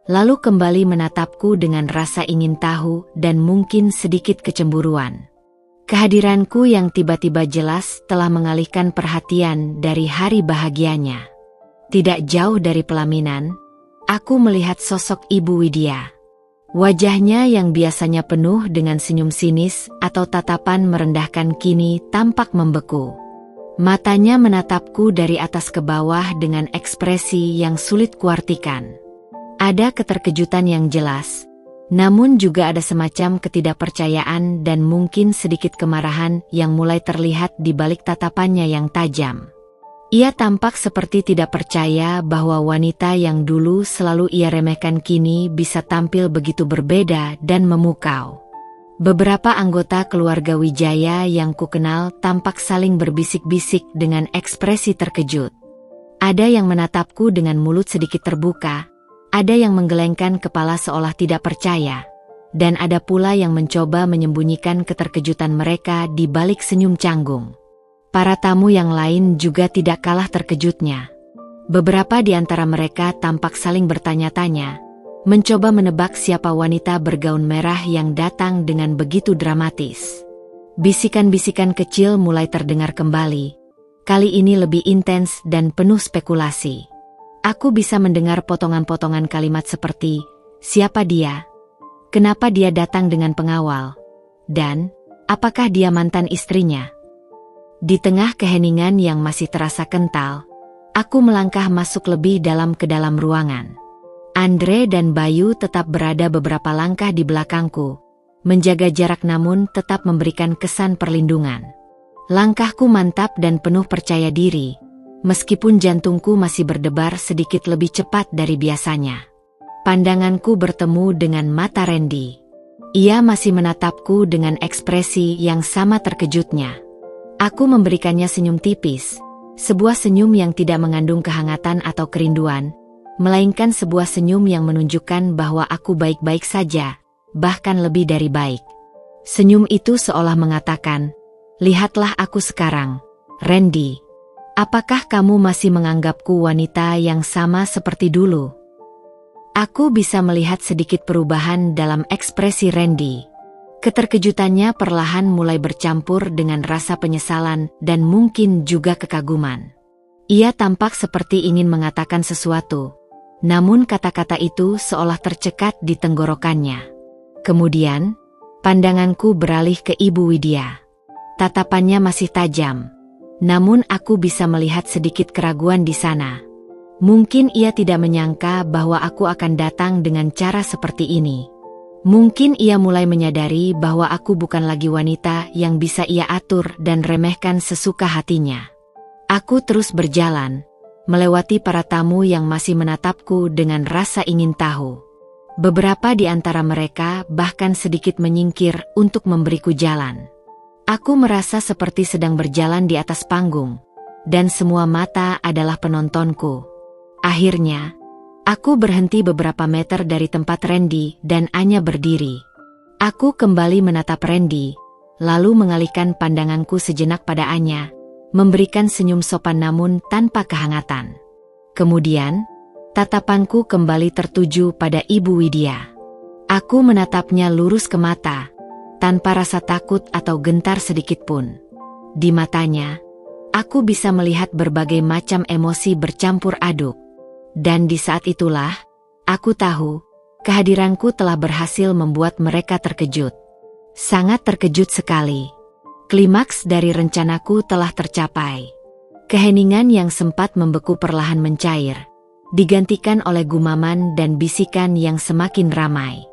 lalu kembali menatapku dengan rasa ingin tahu dan mungkin sedikit kecemburuan. Kehadiranku yang tiba-tiba jelas telah mengalihkan perhatian dari hari bahagianya. Tidak jauh dari pelaminan, aku melihat sosok Ibu Widya. Wajahnya yang biasanya penuh dengan senyum sinis atau tatapan merendahkan kini tampak membeku. Matanya menatapku dari atas ke bawah dengan ekspresi yang sulit kuartikan. Ada keterkejutan yang jelas, namun juga ada semacam ketidakpercayaan dan mungkin sedikit kemarahan yang mulai terlihat di balik tatapannya yang tajam. Ia tampak seperti tidak percaya bahwa wanita yang dulu selalu ia remehkan kini bisa tampil begitu berbeda dan memukau. Beberapa anggota keluarga Wijaya yang kukenal tampak saling berbisik-bisik dengan ekspresi terkejut. Ada yang menatapku dengan mulut sedikit terbuka, ada yang menggelengkan kepala seolah tidak percaya, dan ada pula yang mencoba menyembunyikan keterkejutan mereka di balik senyum canggung. Para tamu yang lain juga tidak kalah terkejutnya. Beberapa di antara mereka tampak saling bertanya-tanya, mencoba menebak siapa wanita bergaun merah yang datang dengan begitu dramatis. Bisikan-bisikan kecil mulai terdengar kembali, kali ini lebih intens dan penuh spekulasi. Aku bisa mendengar potongan-potongan kalimat seperti, siapa dia? Kenapa dia datang dengan pengawal? Dan, apakah dia mantan istrinya? Di tengah keheningan yang masih terasa kental, aku melangkah masuk lebih dalam ke dalam ruangan. Andre dan Bayu tetap berada beberapa langkah di belakangku, menjaga jarak namun tetap memberikan kesan perlindungan. Langkahku mantap dan penuh percaya diri, meskipun jantungku masih berdebar sedikit lebih cepat dari biasanya. Pandanganku bertemu dengan mata Randy. Ia masih menatapku dengan ekspresi yang sama terkejutnya. Aku memberikannya senyum tipis, sebuah senyum yang tidak mengandung kehangatan atau kerinduan, melainkan sebuah senyum yang menunjukkan bahwa aku baik-baik saja, bahkan lebih dari baik. Senyum itu seolah mengatakan, lihatlah aku sekarang, Randy. Apakah kamu masih menganggapku wanita yang sama seperti dulu? Aku bisa melihat sedikit perubahan dalam ekspresi Randy. Keterkejutannya perlahan mulai bercampur dengan rasa penyesalan dan mungkin juga kekaguman. Ia tampak seperti ingin mengatakan sesuatu, namun kata-kata itu seolah tercekat di tenggorokannya. Kemudian, pandanganku beralih ke Ibu Widya. Tatapannya masih tajam, namun aku bisa melihat sedikit keraguan di sana. Mungkin ia tidak menyangka bahwa aku akan datang dengan cara seperti ini. Mungkin ia mulai menyadari bahwa aku bukan lagi wanita yang bisa ia atur dan remehkan sesuka hatinya. Aku terus berjalan, melewati para tamu yang masih menatapku dengan rasa ingin tahu. Beberapa di antara mereka bahkan sedikit menyingkir untuk memberiku jalan. Aku merasa seperti sedang berjalan di atas panggung, dan semua mata adalah penontonku. Akhirnya, aku berhenti beberapa meter dari tempat Randy dan Anya berdiri. Aku kembali menatap Randy, lalu mengalihkan pandanganku sejenak pada Anya, memberikan senyum sopan namun tanpa kehangatan. Kemudian, tatapanku kembali tertuju pada Ibu Widya. Aku menatapnya lurus ke mata, tanpa rasa takut atau gentar sedikitpun. Di matanya, aku bisa melihat berbagai macam emosi bercampur aduk. Dan di saat itulah, aku tahu, kehadiranku telah berhasil membuat mereka terkejut. Sangat terkejut sekali. Klimaks dari rencanaku telah tercapai. Keheningan yang sempat membeku perlahan mencair, digantikan oleh gumaman dan bisikan yang semakin ramai.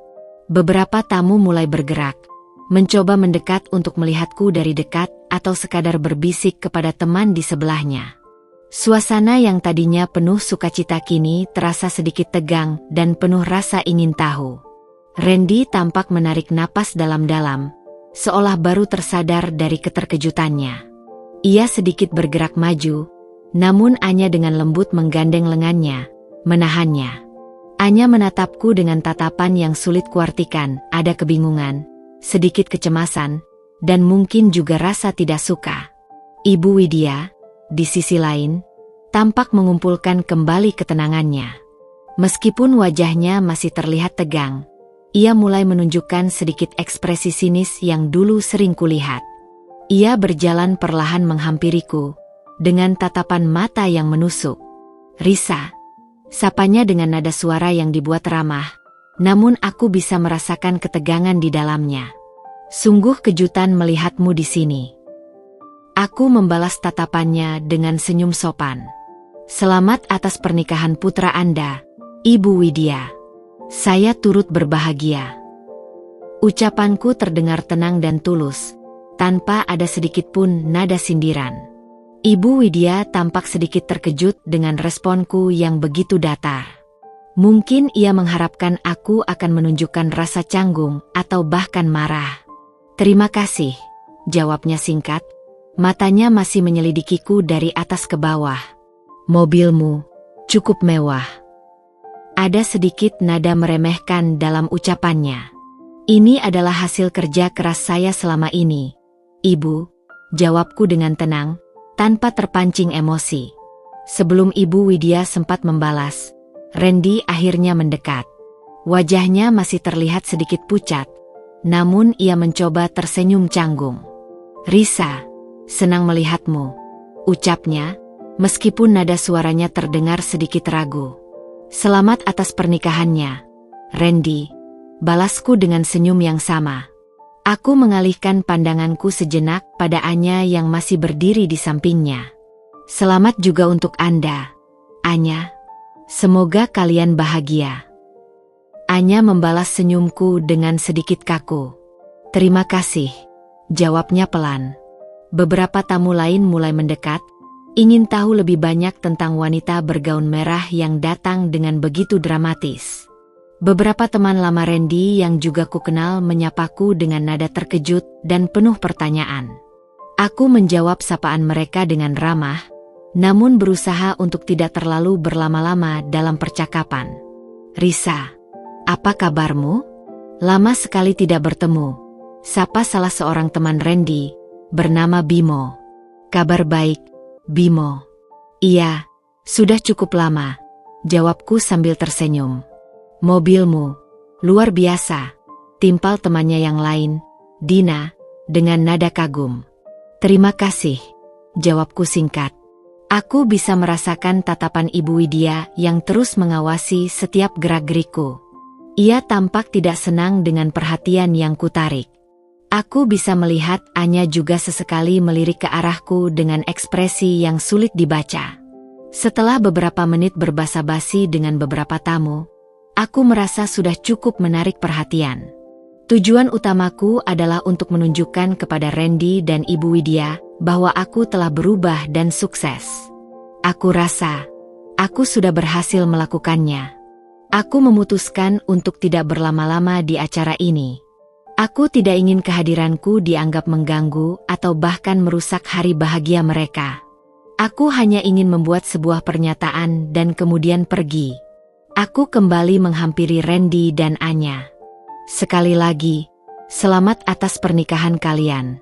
Beberapa tamu mulai bergerak, mencoba mendekat untuk melihatku dari dekat atau sekadar berbisik kepada teman di sebelahnya. Suasana yang tadinya penuh sukacita kini terasa sedikit tegang dan penuh rasa ingin tahu. Randy tampak menarik napas dalam-dalam, seolah baru tersadar dari keterkejutannya. Ia sedikit bergerak maju, namun Anya dengan lembut menggandeng lengannya, menahannya. Anya menatapku dengan tatapan yang sulit kuartikan, ada kebingungan, sedikit kecemasan, dan mungkin juga rasa tidak suka. Ibu Widya, di sisi lain, tampak mengumpulkan kembali ketenangannya. Meskipun wajahnya masih terlihat tegang, ia mulai menunjukkan sedikit ekspresi sinis yang dulu sering kulihat. Ia berjalan perlahan menghampiriku, dengan tatapan mata yang menusuk. "Risa," sapanya dengan nada suara yang dibuat ramah, namun aku bisa merasakan ketegangan di dalamnya. "Sungguh kejutan melihatmu di sini." Aku membalas tatapannya dengan senyum sopan. "Selamat atas pernikahan putra Anda, Ibu Widya. Saya turut berbahagia." Ucapanku terdengar tenang dan tulus, tanpa ada sedikit pun nada sindiran. Ibu Widya tampak sedikit terkejut dengan responku yang begitu datar. Mungkin ia mengharapkan aku akan menunjukkan rasa canggung atau bahkan marah. "Terima kasih," jawabnya singkat. Matanya masih menyelidikiku dari atas ke bawah. "Mobilmu cukup mewah." Ada sedikit nada meremehkan dalam ucapannya. "Ini adalah hasil kerja keras saya selama ini, Ibu," jawabku dengan tenang, tanpa terpancing emosi. Sebelum Ibu Widya sempat membalas, Randy akhirnya mendekat. Wajahnya masih terlihat sedikit pucat, namun ia mencoba tersenyum canggung. "Risa, senang melihatmu," ucapnya, meskipun nada suaranya terdengar sedikit ragu. "Selamat atas pernikahannya, Randy," balasku dengan senyum yang sama. Aku mengalihkan pandanganku sejenak pada Anya yang masih berdiri di sampingnya. "Selamat juga untuk Anda, Anya. Semoga kalian bahagia." Anya membalas senyumku dengan sedikit kaku. "Terima kasih," jawabnya pelan. Beberapa tamu lain mulai mendekat, ingin tahu lebih banyak tentang wanita bergaun merah yang datang dengan begitu dramatis. Beberapa teman lama Randy yang juga kukenal menyapaku dengan nada terkejut dan penuh pertanyaan. Aku menjawab sapaan mereka dengan ramah, namun berusaha untuk tidak terlalu berlama-lama dalam percakapan. "Risa, apa kabarmu? Lama sekali tidak bertemu," sapa salah seorang teman Randy, bernama Bimo. "Kabar baik, Bimo." "Iya, sudah cukup lama," jawabku sambil tersenyum. "Mobilmu luar biasa," timpal temannya yang lain, Dina, dengan nada kagum. "Terima kasih," jawabku singkat. Aku bisa merasakan tatapan Ibu Widya yang terus mengawasi setiap gerak-gerikku. Ia tampak tidak senang dengan perhatian yang kutarik. Aku bisa melihat Anya juga sesekali melirik ke arahku dengan ekspresi yang sulit dibaca. Setelah beberapa menit berbasa-basi dengan beberapa tamu, aku merasa sudah cukup menarik perhatian. Tujuan utamaku adalah untuk menunjukkan kepada Randy dan Ibu Widya bahwa aku telah berubah dan sukses. Aku rasa aku sudah berhasil melakukannya. Aku memutuskan untuk tidak berlama-lama di acara ini. Aku tidak ingin kehadiranku dianggap mengganggu atau bahkan merusak hari bahagia mereka. Aku hanya ingin membuat sebuah pernyataan dan kemudian pergi. Aku kembali menghampiri Randy dan Anya. "Sekali lagi, selamat atas pernikahan kalian.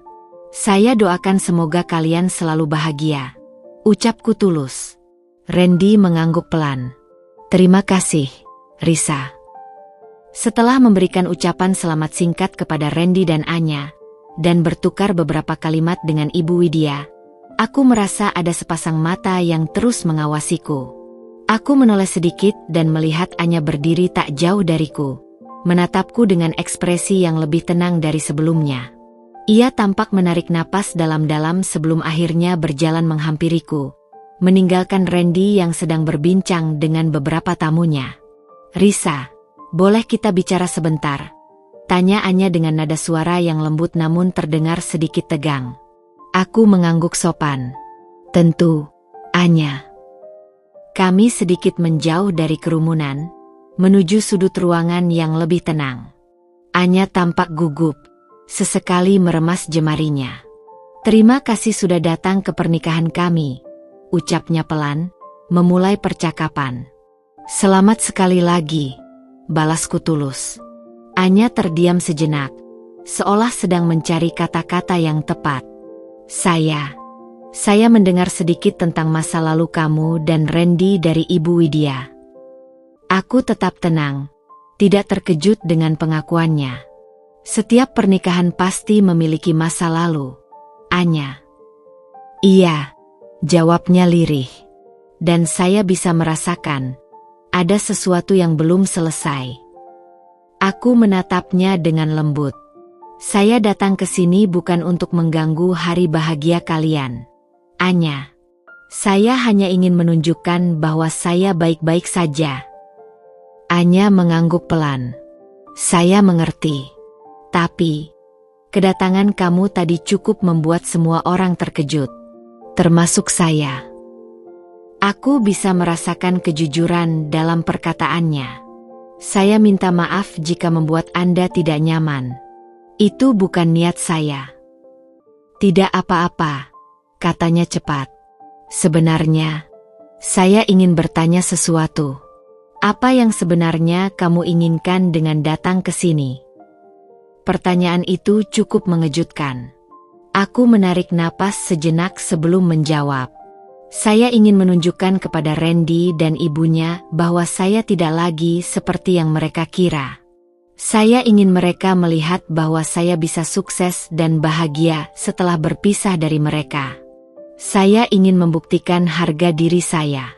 Saya doakan semoga kalian selalu bahagia," ucapku tulus. Randy mengangguk pelan. "Terima kasih, Risa." Setelah memberikan ucapan selamat singkat kepada Randy dan Anya, dan bertukar beberapa kalimat dengan Ibu Widya, aku merasa ada sepasang mata yang terus mengawasiku. Aku menoleh sedikit dan melihat Anya berdiri tak jauh dariku, menatapku dengan ekspresi yang lebih tenang dari sebelumnya. Ia tampak menarik napas dalam-dalam sebelum akhirnya berjalan menghampiriku, meninggalkan Randy yang sedang berbincang dengan beberapa tamunya. "Risa, boleh kita bicara sebentar?" tanya Anya dengan nada suara yang lembut namun terdengar sedikit tegang. Aku mengangguk sopan. "Tentu, Anya." Kami sedikit menjauh dari kerumunan, menuju sudut ruangan yang lebih tenang. Anya tampak gugup, sesekali meremas jemarinya. "Terima kasih sudah datang ke pernikahan kami," ucapnya pelan, memulai percakapan. "Selamat sekali lagi," balasku tulus. Anya terdiam sejenak, seolah sedang mencari kata-kata yang tepat. Saya mendengar sedikit tentang masa lalu kamu dan Randy dari Ibu Widya." Aku tetap tenang, tidak terkejut dengan pengakuannya. "Setiap pernikahan pasti memiliki masa lalu, Anya." "Iya," jawabnya lirih. "Dan saya bisa merasakan ada sesuatu yang belum selesai." Aku menatapnya dengan lembut. "Saya datang ke sini bukan untuk mengganggu hari bahagia kalian, Anya. Saya hanya ingin menunjukkan bahwa saya baik-baik saja." Anya mengangguk pelan. "Saya mengerti. Tapi, kedatangan kamu tadi cukup membuat semua orang terkejut. Termasuk saya." Aku bisa merasakan kejujuran dalam perkataannya. "Saya minta maaf jika membuat Anda tidak nyaman. Itu bukan niat saya." "Tidak apa-apa," katanya cepat. "Sebenarnya, saya ingin bertanya sesuatu. Apa yang sebenarnya kamu inginkan dengan datang ke sini?" Pertanyaan itu cukup mengejutkan. Aku menarik napas sejenak sebelum menjawab. "Saya ingin menunjukkan kepada Randy dan ibunya bahwa saya tidak lagi seperti yang mereka kira. Saya ingin mereka melihat bahwa saya bisa sukses dan bahagia setelah berpisah dari mereka. Saya ingin membuktikan harga diri saya."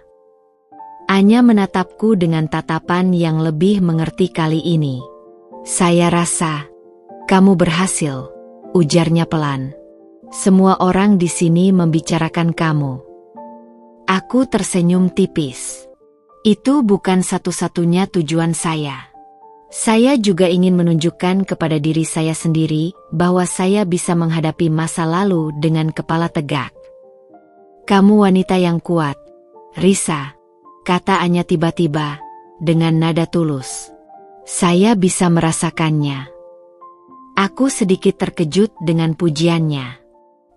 Anya menatapku dengan tatapan yang lebih mengerti kali ini. "Saya rasa kamu berhasil," ujarnya pelan. "Semua orang di sini membicarakan kamu." Aku tersenyum tipis. Itu bukan satu-satunya tujuan saya. Saya juga ingin menunjukkan kepada diri saya sendiri bahwa saya bisa menghadapi masa lalu dengan kepala tegak. "Kamu wanita yang kuat, Risa," kata Anya tiba-tiba, dengan nada tulus. Saya bisa merasakannya. Aku sedikit terkejut dengan pujiannya.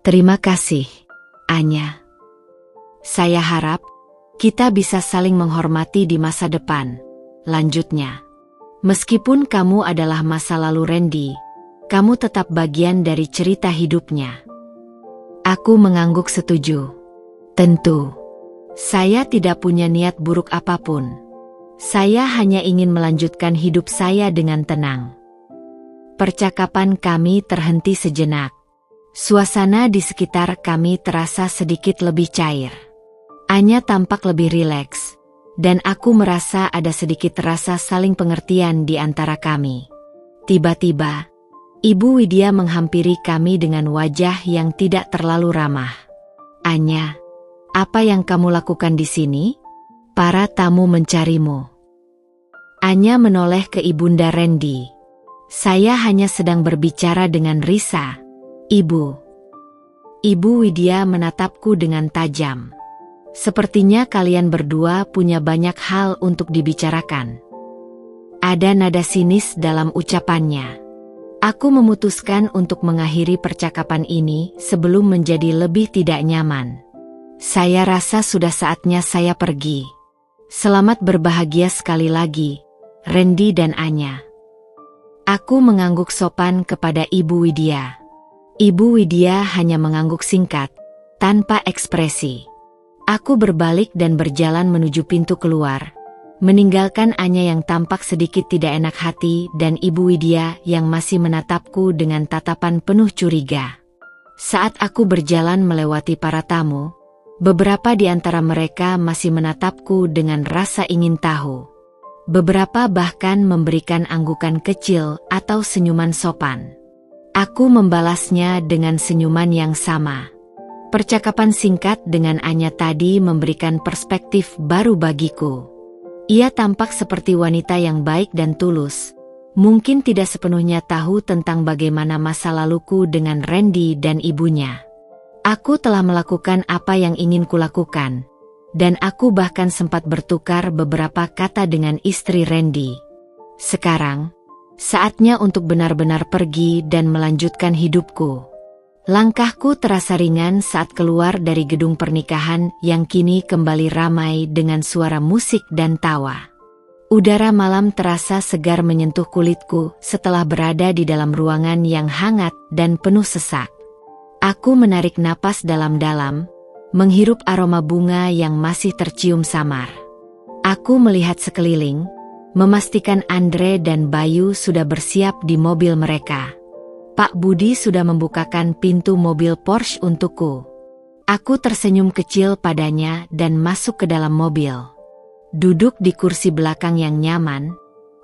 "Terima kasih, Anya. Saya harap kita bisa saling menghormati di masa depan," lanjutnya. "Meskipun kamu adalah masa lalu Randy, kamu tetap bagian dari cerita hidupnya." Aku mengangguk setuju. "Tentu. Saya tidak punya niat buruk apapun. Saya hanya ingin melanjutkan hidup saya dengan tenang." Percakapan kami terhenti sejenak. Suasana di sekitar kami terasa sedikit lebih cair. Anya tampak lebih rileks, dan aku merasa ada sedikit rasa saling pengertian di antara kami. Tiba-tiba, Ibu Widya menghampiri kami dengan wajah yang tidak terlalu ramah. "Anya, apa yang kamu lakukan di sini? Para tamu mencarimu." Anya menoleh ke Ibunda Randy. "Saya hanya sedang berbicara dengan Risa, Ibu." Ibu Widya menatapku dengan tajam. "Sepertinya kalian berdua punya banyak hal untuk dibicarakan." Ada nada sinis dalam ucapannya. Aku memutuskan untuk mengakhiri percakapan ini sebelum menjadi lebih tidak nyaman. "Saya rasa sudah saatnya saya pergi. Selamat berbahagia sekali lagi, Randy dan Anya." Aku mengangguk sopan kepada Ibu Widya. Ibu Widya hanya mengangguk singkat, tanpa ekspresi. Aku berbalik dan berjalan menuju pintu keluar, meninggalkan Anya yang tampak sedikit tidak enak hati dan Ibu Widya yang masih menatapku dengan tatapan penuh curiga. Saat aku berjalan melewati para tamu, beberapa di antara mereka masih menatapku dengan rasa ingin tahu. Beberapa bahkan memberikan anggukan kecil atau senyuman sopan. Aku membalasnya dengan senyuman yang sama. Percakapan singkat dengan Anya tadi memberikan perspektif baru bagiku. Ia tampak seperti wanita yang baik dan tulus. Mungkin tidak sepenuhnya tahu tentang bagaimana masa laluku dengan Randy dan ibunya. Aku telah melakukan apa yang ingin kulakukan. Dan aku bahkan sempat bertukar beberapa kata dengan istri Randy. Sekarang, saatnya untuk benar-benar pergi dan melanjutkan hidupku. Langkahku terasa ringan saat keluar dari gedung pernikahan yang kini kembali ramai dengan suara musik dan tawa. Udara malam terasa segar menyentuh kulitku setelah berada di dalam ruangan yang hangat dan penuh sesak. Aku menarik napas dalam-dalam, menghirup aroma bunga yang masih tercium samar. Aku melihat sekeliling, memastikan Andre dan Bayu sudah bersiap di mobil mereka. Pak Budi sudah membukakan pintu mobil Porsche untukku. Aku tersenyum kecil padanya dan masuk ke dalam mobil. Duduk di kursi belakang yang nyaman,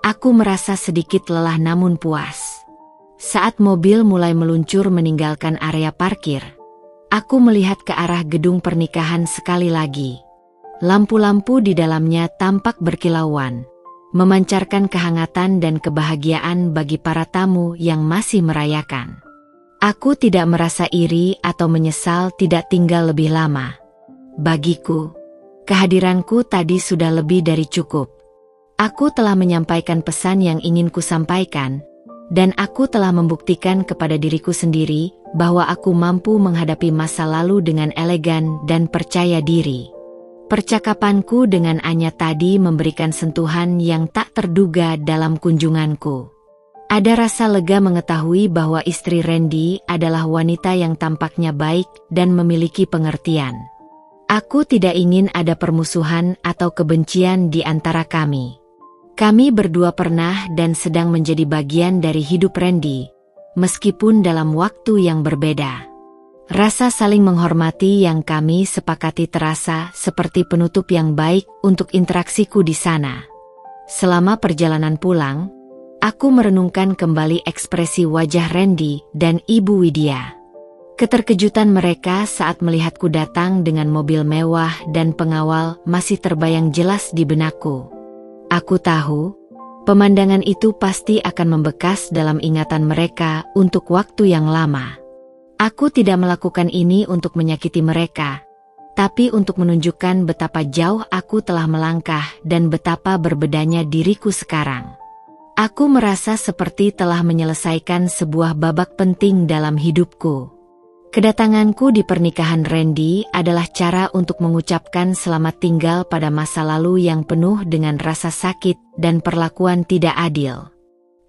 aku merasa sedikit lelah namun puas. Saat mobil mulai meluncur meninggalkan area parkir, aku melihat ke arah gedung pernikahan sekali lagi. Lampu-lampu di dalamnya tampak berkilauan, memancarkan kehangatan dan kebahagiaan bagi para tamu yang masih merayakan. Aku tidak merasa iri atau menyesal tidak tinggal lebih lama. Bagiku, kehadiranku tadi sudah lebih dari cukup. Aku telah menyampaikan pesan yang ingin kusampaikan, dan aku telah membuktikan kepada diriku sendiri bahwa aku mampu menghadapi masa lalu dengan elegan dan percaya diri. Percakapanku dengan Anya tadi memberikan sentuhan yang tak terduga dalam kunjunganku. Ada rasa lega mengetahui bahwa istri Randy adalah wanita yang tampaknya baik dan memiliki pengertian. Aku tidak ingin ada permusuhan atau kebencian di antara kami. Kami berdua pernah dan sedang menjadi bagian dari hidup Randy, meskipun dalam waktu yang berbeda. Rasa saling menghormati yang kami sepakati terasa seperti penutup yang baik untuk interaksiku di sana. Selama perjalanan pulang, aku merenungkan kembali ekspresi wajah Randy dan Ibu Widya. Keterkejutan mereka saat melihatku datang dengan mobil mewah dan pengawal masih terbayang jelas di benakku. Aku tahu, pemandangan itu pasti akan membekas dalam ingatan mereka untuk waktu yang lama. Aku tidak melakukan ini untuk menyakiti mereka, tapi untuk menunjukkan betapa jauh aku telah melangkah dan betapa berbedanya diriku sekarang. Aku merasa seperti telah menyelesaikan sebuah babak penting dalam hidupku. Kedatanganku di pernikahan Randy adalah cara untuk mengucapkan selamat tinggal pada masa lalu yang penuh dengan rasa sakit dan perlakuan tidak adil.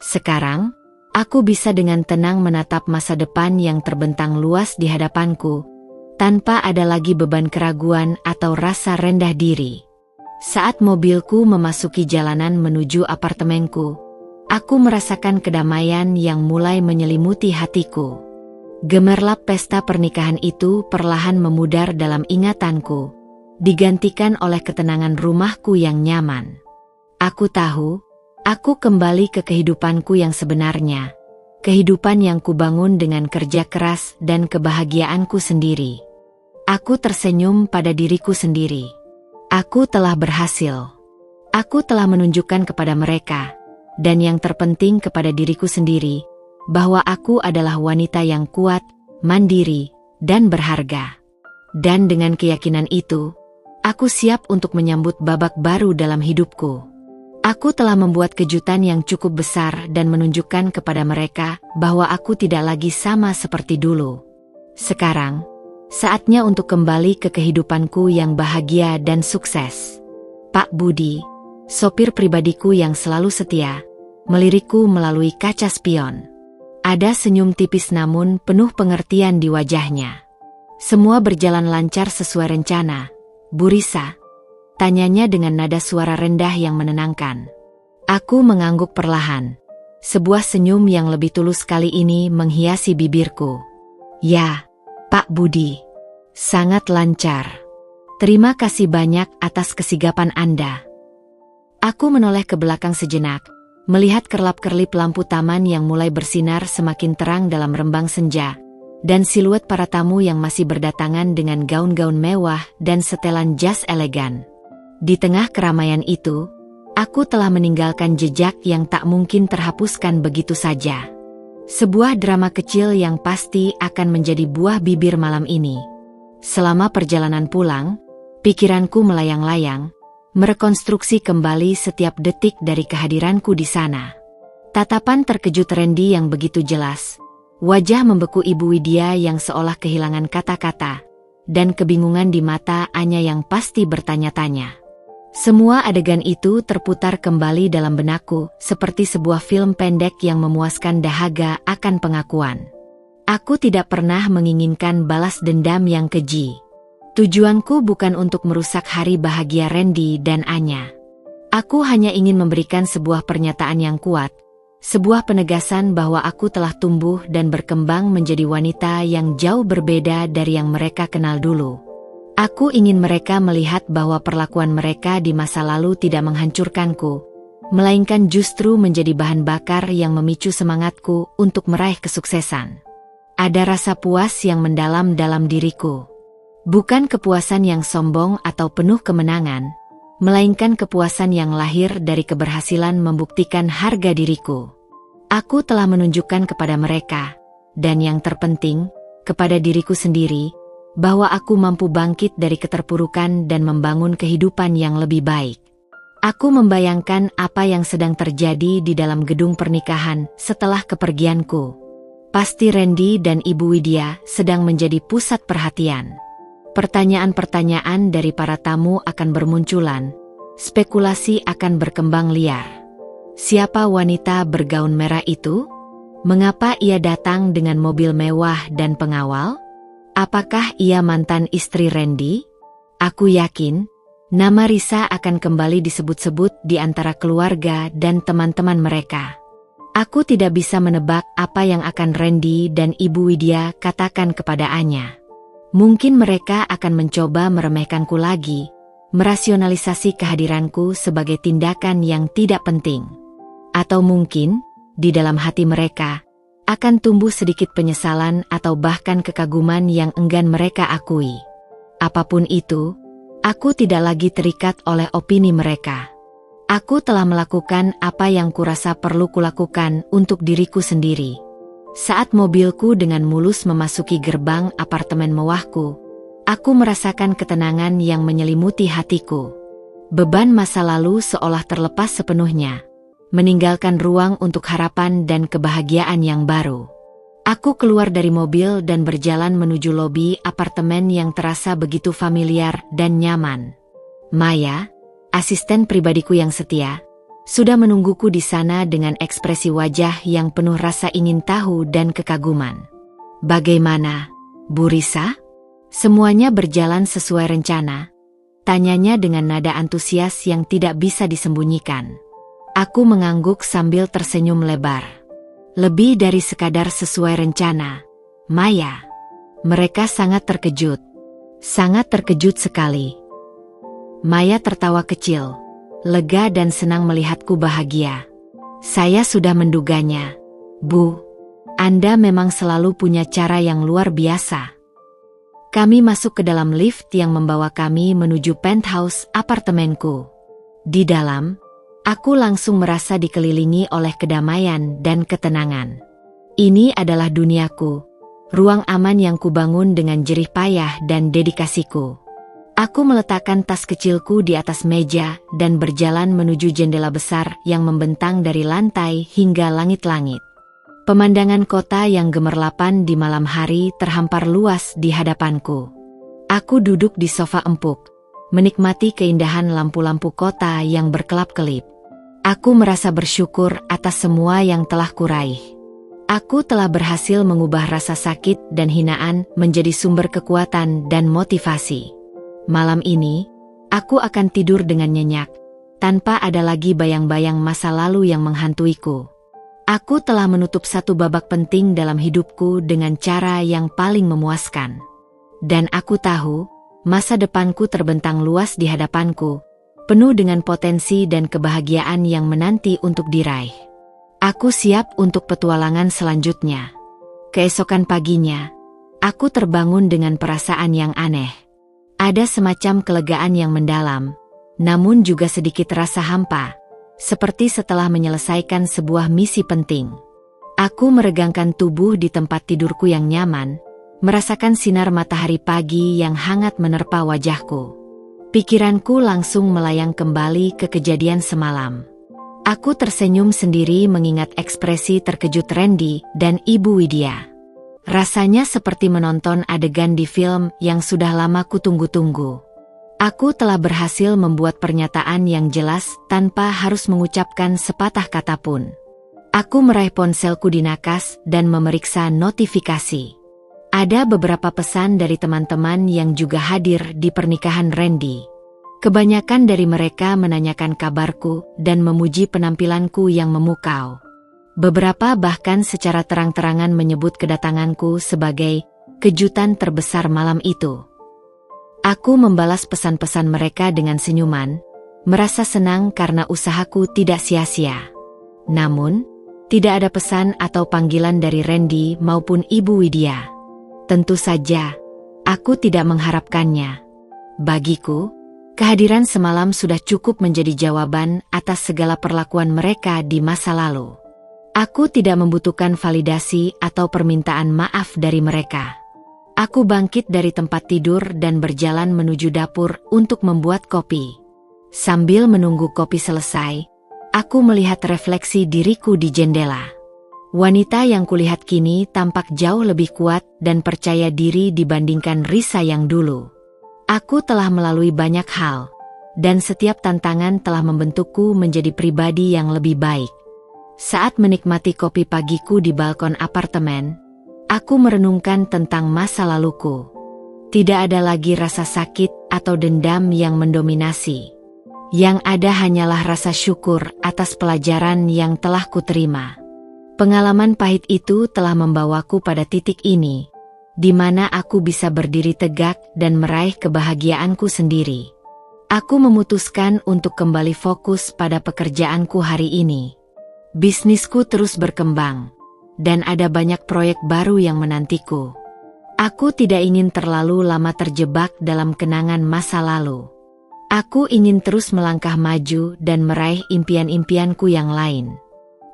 Sekarang, aku bisa dengan tenang menatap masa depan yang terbentang luas di hadapanku, tanpa ada lagi beban keraguan atau rasa rendah diri. Saat mobilku memasuki jalanan menuju apartemenku, aku merasakan kedamaian yang mulai menyelimuti hatiku. Gemerlap pesta pernikahan itu perlahan memudar dalam ingatanku, digantikan oleh ketenangan rumahku yang nyaman. Aku tahu, aku kembali ke kehidupanku yang sebenarnya, kehidupan yang kubangun dengan kerja keras dan kebahagiaanku sendiri. Aku tersenyum pada diriku sendiri. Aku telah berhasil. Aku telah menunjukkan kepada mereka, dan yang terpenting kepada diriku sendiri, bahwa aku adalah wanita yang kuat, mandiri, dan berharga. Dan dengan keyakinan itu, aku siap untuk menyambut babak baru dalam hidupku. Aku telah membuat kejutan yang cukup besar dan menunjukkan kepada mereka bahwa aku tidak lagi sama seperti dulu. Sekarang, saatnya untuk kembali ke kehidupanku yang bahagia dan sukses. Pak Budi, sopir pribadiku yang selalu setia, melirikku melalui kaca spion. Ada senyum tipis namun penuh pengertian di wajahnya. Semua berjalan lancar sesuai rencana, Bu Risa? Tanyanya dengan nada suara rendah yang menenangkan. Aku mengangguk perlahan. Sebuah senyum yang lebih tulus kali ini menghiasi bibirku. Ya, Pak Budi. Sangat lancar. Terima kasih banyak atas kesigapan Anda. Aku menoleh ke belakang sejenak, melihat kerlap-kerlip lampu taman yang mulai bersinar semakin terang dalam rembang senja, dan siluet para tamu yang masih berdatangan dengan gaun-gaun mewah dan setelan jas elegan. Di tengah keramaian itu, aku telah meninggalkan jejak yang tak mungkin terhapuskan begitu saja. Sebuah drama kecil yang pasti akan menjadi buah bibir malam ini. Selama perjalanan pulang, pikiranku melayang-layang, merekonstruksi kembali setiap detik dari kehadiranku di sana. Tatapan terkejut Randy yang begitu jelas, wajah membeku Ibu Widya yang seolah kehilangan kata-kata, dan kebingungan di mata Anya yang pasti bertanya-tanya. Semua adegan itu terputar kembali dalam benakku, seperti sebuah film pendek yang memuaskan dahaga akan pengakuan. Aku tidak pernah menginginkan balas dendam yang keji. Tujuanku bukan untuk merusak hari bahagia Randy dan Anya. Aku hanya ingin memberikan sebuah pernyataan yang kuat, sebuah penegasan bahwa aku telah tumbuh dan berkembang menjadi wanita yang jauh berbeda dari yang mereka kenal dulu. Aku ingin mereka melihat bahwa perlakuan mereka di masa lalu tidak menghancurkanku, melainkan justru menjadi bahan bakar yang memicu semangatku untuk meraih kesuksesan. Ada rasa puas yang mendalam dalam diriku. Bukan kepuasan yang sombong atau penuh kemenangan, melainkan kepuasan yang lahir dari keberhasilan membuktikan harga diriku. Aku telah menunjukkan kepada mereka, dan yang terpenting, kepada diriku sendiri, bahwa aku mampu bangkit dari keterpurukan dan membangun kehidupan yang lebih baik. Aku membayangkan apa yang sedang terjadi di dalam gedung pernikahan setelah kepergianku. Pasti Randy dan Ibu Widya sedang menjadi pusat perhatian. Pertanyaan-pertanyaan dari para tamu akan bermunculan, spekulasi akan berkembang liar. Siapa wanita bergaun merah itu? Mengapa ia datang dengan mobil mewah dan pengawal? Apakah ia mantan istri Randy? Aku yakin, nama Risa akan kembali disebut-sebut di antara keluarga dan teman-teman mereka. Aku tidak bisa menebak apa yang akan Randy dan Ibu Widya katakan kepada Anya. Mungkin mereka akan mencoba meremehkanku lagi, merasionalisasi kehadiranku sebagai tindakan yang tidak penting. Atau mungkin, di dalam hati mereka, akan tumbuh sedikit penyesalan atau bahkan kekaguman yang enggan mereka akui. Apapun itu, aku tidak lagi terikat oleh opini mereka. Aku telah melakukan apa yang kurasa perlu kulakukan untuk diriku sendiri. Saat mobilku dengan mulus memasuki gerbang apartemen mewahku, aku merasakan ketenangan yang menyelimuti hatiku. Beban masa lalu seolah terlepas sepenuhnya, meninggalkan ruang untuk harapan dan kebahagiaan yang baru. Aku keluar dari mobil dan berjalan menuju lobi apartemen yang terasa begitu familiar dan nyaman. Maya, asisten pribadiku yang setia, sudah menungguku di sana dengan ekspresi wajah yang penuh rasa ingin tahu dan kekaguman. "Bagaimana, Bu Risa? Semuanya berjalan sesuai rencana?" tanyanya dengan nada antusias yang tidak bisa disembunyikan. Aku mengangguk sambil tersenyum lebar. "Lebih dari sekadar sesuai rencana, Maya." Mereka sangat terkejut. Sangat terkejut sekali. Maya tertawa kecil, lega dan senang melihatku bahagia. "Saya sudah menduganya, Bu. Anda memang selalu punya cara yang luar biasa." Kami masuk ke dalam lift yang membawa kami menuju penthouse apartemenku. Di dalam, aku langsung merasa dikelilingi oleh kedamaian dan ketenangan. Ini adalah duniaku, ruang aman yang kubangun dengan jerih payah dan dedikasiku. Aku meletakkan tas kecilku di atas meja dan berjalan menuju jendela besar yang membentang dari lantai hingga langit-langit. Pemandangan kota yang gemerlapan di malam hari terhampar luas di hadapanku. Aku duduk di sofa empuk, menikmati keindahan lampu-lampu kota yang berkelap-kelip. Aku merasa bersyukur atas semua yang telah kuraih. Aku telah berhasil mengubah rasa sakit dan hinaan menjadi sumber kekuatan dan motivasi. Malam ini, aku akan tidur dengan nyenyak, tanpa ada lagi bayang-bayang masa lalu yang menghantuiku. Aku telah menutup satu babak penting dalam hidupku dengan cara yang paling memuaskan. Dan aku tahu, masa depanku terbentang luas di hadapanku, penuh dengan potensi dan kebahagiaan yang menanti untuk diraih. Aku siap untuk petualangan selanjutnya. Keesokan paginya, Aku terbangun dengan perasaan yang aneh. Ada semacam kelegaan yang mendalam, namun juga sedikit rasa hampa, seperti setelah menyelesaikan sebuah misi penting. Aku meregangkan tubuh di tempat tidurku yang nyaman, merasakan sinar matahari pagi yang hangat menerpa wajahku. Pikiranku langsung melayang kembali ke kejadian semalam. Aku tersenyum sendiri mengingat ekspresi terkejut Randy dan Ibu Widya. Rasanya seperti menonton adegan di film yang sudah lama kutunggu-tunggu. Aku telah berhasil membuat pernyataan yang jelas tanpa harus mengucapkan sepatah kata pun. Aku meraih ponselku di nakas dan memeriksa notifikasi. Ada beberapa pesan dari teman-teman yang juga hadir di pernikahan Randy. Kebanyakan dari mereka menanyakan kabarku dan memuji penampilanku yang memukau. Beberapa bahkan secara terang-terangan menyebut kedatanganku sebagai kejutan terbesar malam itu. Aku membalas pesan-pesan mereka dengan senyuman, merasa senang karena usahaku tidak sia-sia. Namun, tidak ada pesan atau panggilan dari Randy maupun Ibu Widya. Tentu saja, aku tidak mengharapkannya. Bagiku, kehadiran semalam sudah cukup menjadi jawaban atas segala perlakuan mereka di masa lalu. Aku tidak membutuhkan validasi atau permintaan maaf dari mereka. Aku bangkit dari tempat tidur dan berjalan menuju dapur untuk membuat kopi. Sambil menunggu kopi selesai, aku melihat refleksi diriku di jendela. Wanita yang kulihat kini tampak jauh lebih kuat dan percaya diri dibandingkan Risa yang dulu. Aku telah melalui banyak hal, dan setiap tantangan telah membentukku menjadi pribadi yang lebih baik. Saat menikmati kopi pagiku di balkon apartemen, aku merenungkan tentang masa laluku. Tidak ada lagi rasa sakit atau dendam yang mendominasi. Yang ada hanyalah rasa syukur atas pelajaran yang telah kuterima. Pengalaman pahit itu telah membawaku pada titik ini, di mana aku bisa berdiri tegak dan meraih kebahagiaanku sendiri. Aku memutuskan untuk kembali fokus pada pekerjaanku hari ini. Bisnisku terus berkembang, dan ada banyak proyek baru yang menantiku. Aku tidak ingin terlalu lama terjebak dalam kenangan masa lalu. Aku ingin terus melangkah maju dan meraih impian-impianku yang lain.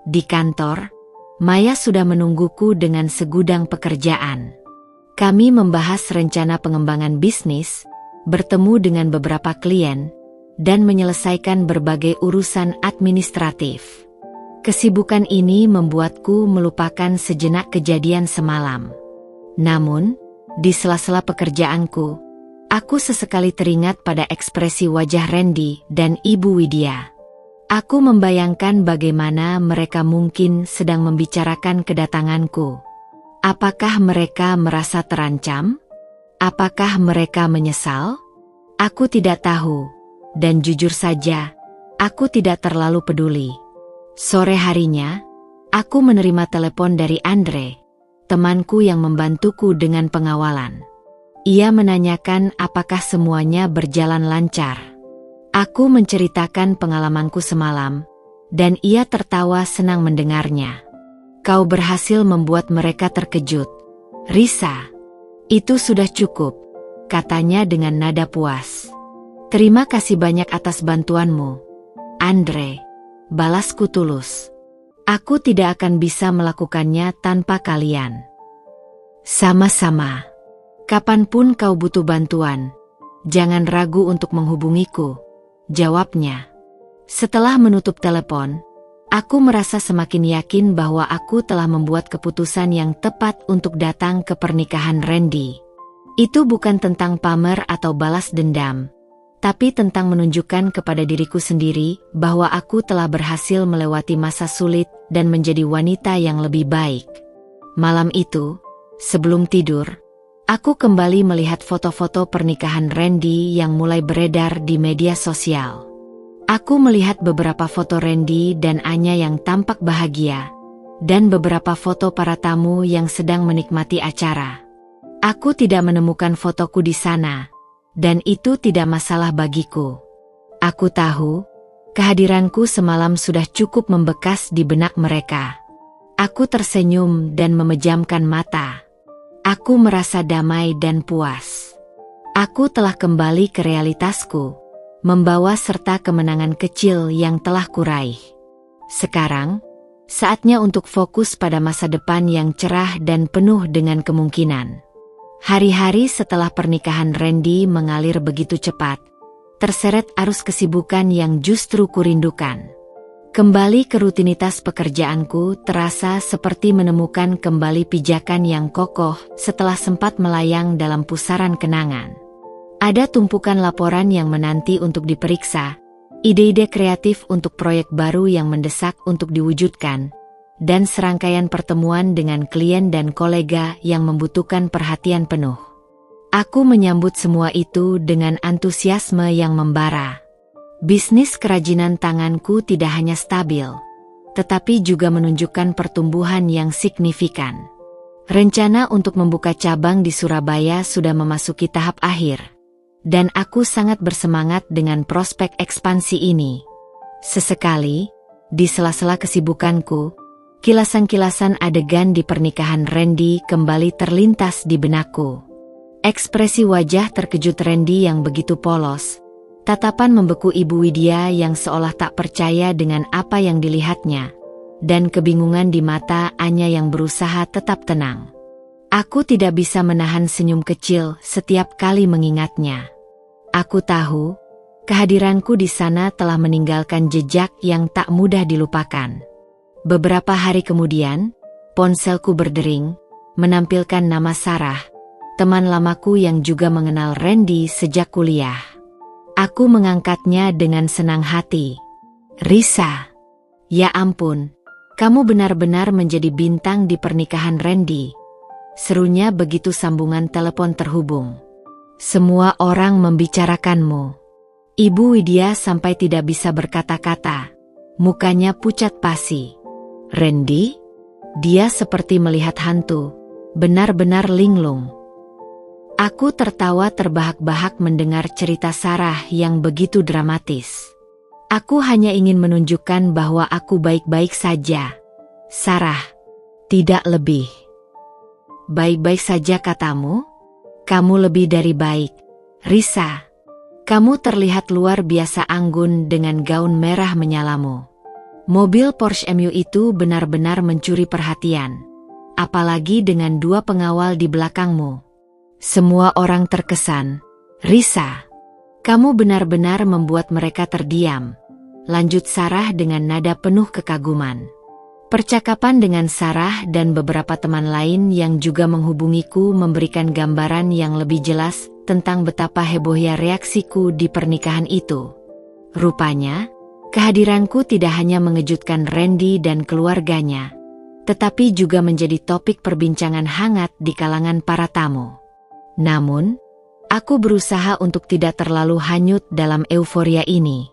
Di kantor, Maya sudah menungguku dengan segudang pekerjaan. Kami membahas rencana pengembangan bisnis, bertemu dengan beberapa klien, dan menyelesaikan berbagai urusan administratif. Kesibukan ini membuatku melupakan sejenak kejadian semalam. Namun, di sela-sela pekerjaanku, aku sesekali teringat pada ekspresi wajah Randy dan Ibu Widya. Aku membayangkan bagaimana mereka mungkin sedang membicarakan kedatanganku. Apakah mereka merasa terancam? Apakah mereka menyesal? Aku tidak tahu, dan jujur saja, aku tidak terlalu peduli. Sore harinya, aku menerima telepon dari Andre, temanku yang membantuku dengan pengawalan. Ia menanyakan apakah semuanya berjalan lancar. Aku menceritakan pengalamanku semalam, dan ia tertawa senang mendengarnya. Kau berhasil membuat mereka terkejut, Risa. Itu sudah cukup, katanya dengan nada puas. Terima kasih banyak atas bantuanmu, Andre. Balasku tulus. Aku tidak akan bisa melakukannya tanpa kalian. Sama-sama. Kapanpun kau butuh bantuan, jangan ragu untuk menghubungiku, jawabnya. Setelah menutup telepon, aku merasa semakin yakin bahwa aku telah membuat keputusan yang tepat untuk datang ke pernikahan Randy. Itu bukan tentang pamer atau balas dendam, tapi tentang menunjukkan kepada diriku sendiri bahwa aku telah berhasil melewati masa sulit dan menjadi wanita yang lebih baik. Malam itu, sebelum tidur, aku kembali melihat foto-foto pernikahan Randy yang mulai beredar di media sosial. Aku melihat beberapa foto Randy dan Anya yang tampak bahagia, dan beberapa foto para tamu yang sedang menikmati acara. Aku tidak menemukan fotoku di sana, dan itu tidak masalah bagiku. Aku tahu, kehadiranku semalam sudah cukup membekas di benak mereka. Aku tersenyum dan memejamkan mata. Aku merasa damai dan puas. Aku telah kembali ke realitasku, membawa serta kemenangan kecil yang telah kuraih. Sekarang, saatnya untuk fokus pada masa depan yang cerah dan penuh dengan kemungkinan. Hari-hari setelah pernikahan Randy mengalir begitu cepat, terseret arus kesibukan yang justru kurindukan. Kembali ke rutinitas pekerjaanku terasa seperti menemukan kembali pijakan yang kokoh setelah sempat melayang dalam pusaran kenangan. Ada tumpukan laporan yang menanti untuk diperiksa, ide-ide kreatif untuk proyek baru yang mendesak untuk diwujudkan, dan serangkaian pertemuan dengan klien dan kolega yang membutuhkan perhatian penuh. Aku menyambut semua itu dengan antusiasme yang membara. Bisnis kerajinan tanganku tidak hanya stabil, tetapi juga menunjukkan pertumbuhan yang signifikan. Rencana untuk membuka cabang di Surabaya sudah memasuki tahap akhir, dan aku sangat bersemangat dengan prospek ekspansi ini. Sesekali, di sela-sela kesibukanku, kilasan-kilasan adegan di pernikahan Randy kembali terlintas di benakku. Ekspresi wajah terkejut Randy yang begitu polos, tatapan membeku Ibu Widya yang seolah tak percaya dengan apa yang dilihatnya, dan kebingungan di mata Anya yang berusaha tetap tenang. Aku tidak bisa menahan senyum kecil setiap kali mengingatnya. Aku tahu, kehadiranku di sana telah meninggalkan jejak yang tak mudah dilupakan. Beberapa hari kemudian, ponselku berdering, menampilkan nama Sarah, teman lamaku yang juga mengenal Randy sejak kuliah. Aku mengangkatnya dengan senang hati. "Risa, ya ampun, kamu benar-benar menjadi bintang di pernikahan Randy," serunya begitu sambungan telepon terhubung. "Semua orang membicarakanmu." Ibu Widya sampai tidak bisa berkata-kata. Mukanya pucat pasi. "Randy?" Dia seperti melihat hantu, benar-benar linglung. Aku tertawa terbahak-bahak mendengar cerita Sarah yang begitu dramatis. "Aku hanya ingin menunjukkan bahwa aku baik-baik saja, Sarah. Tidak lebih." "Baik-baik saja katamu? Kamu lebih dari baik, Risa. Kamu terlihat luar biasa anggun dengan gaun merah menyalamu." Mobil Porsche MU itu benar-benar mencuri perhatian, apalagi dengan 2 pengawal di belakangmu. Semua orang terkesan. "Risa, kamu benar-benar membuat mereka terdiam," lanjut Sarah dengan nada penuh kekaguman. Percakapan dengan Sarah dan beberapa teman lain yang juga menghubungiku memberikan gambaran yang lebih jelas tentang betapa hebohnya reaksiku di pernikahan itu. Rupanya, kehadiranku tidak hanya mengejutkan Randy dan keluarganya, tetapi juga menjadi topik perbincangan hangat di kalangan para tamu. Namun, aku berusaha untuk tidak terlalu hanyut dalam euforia ini.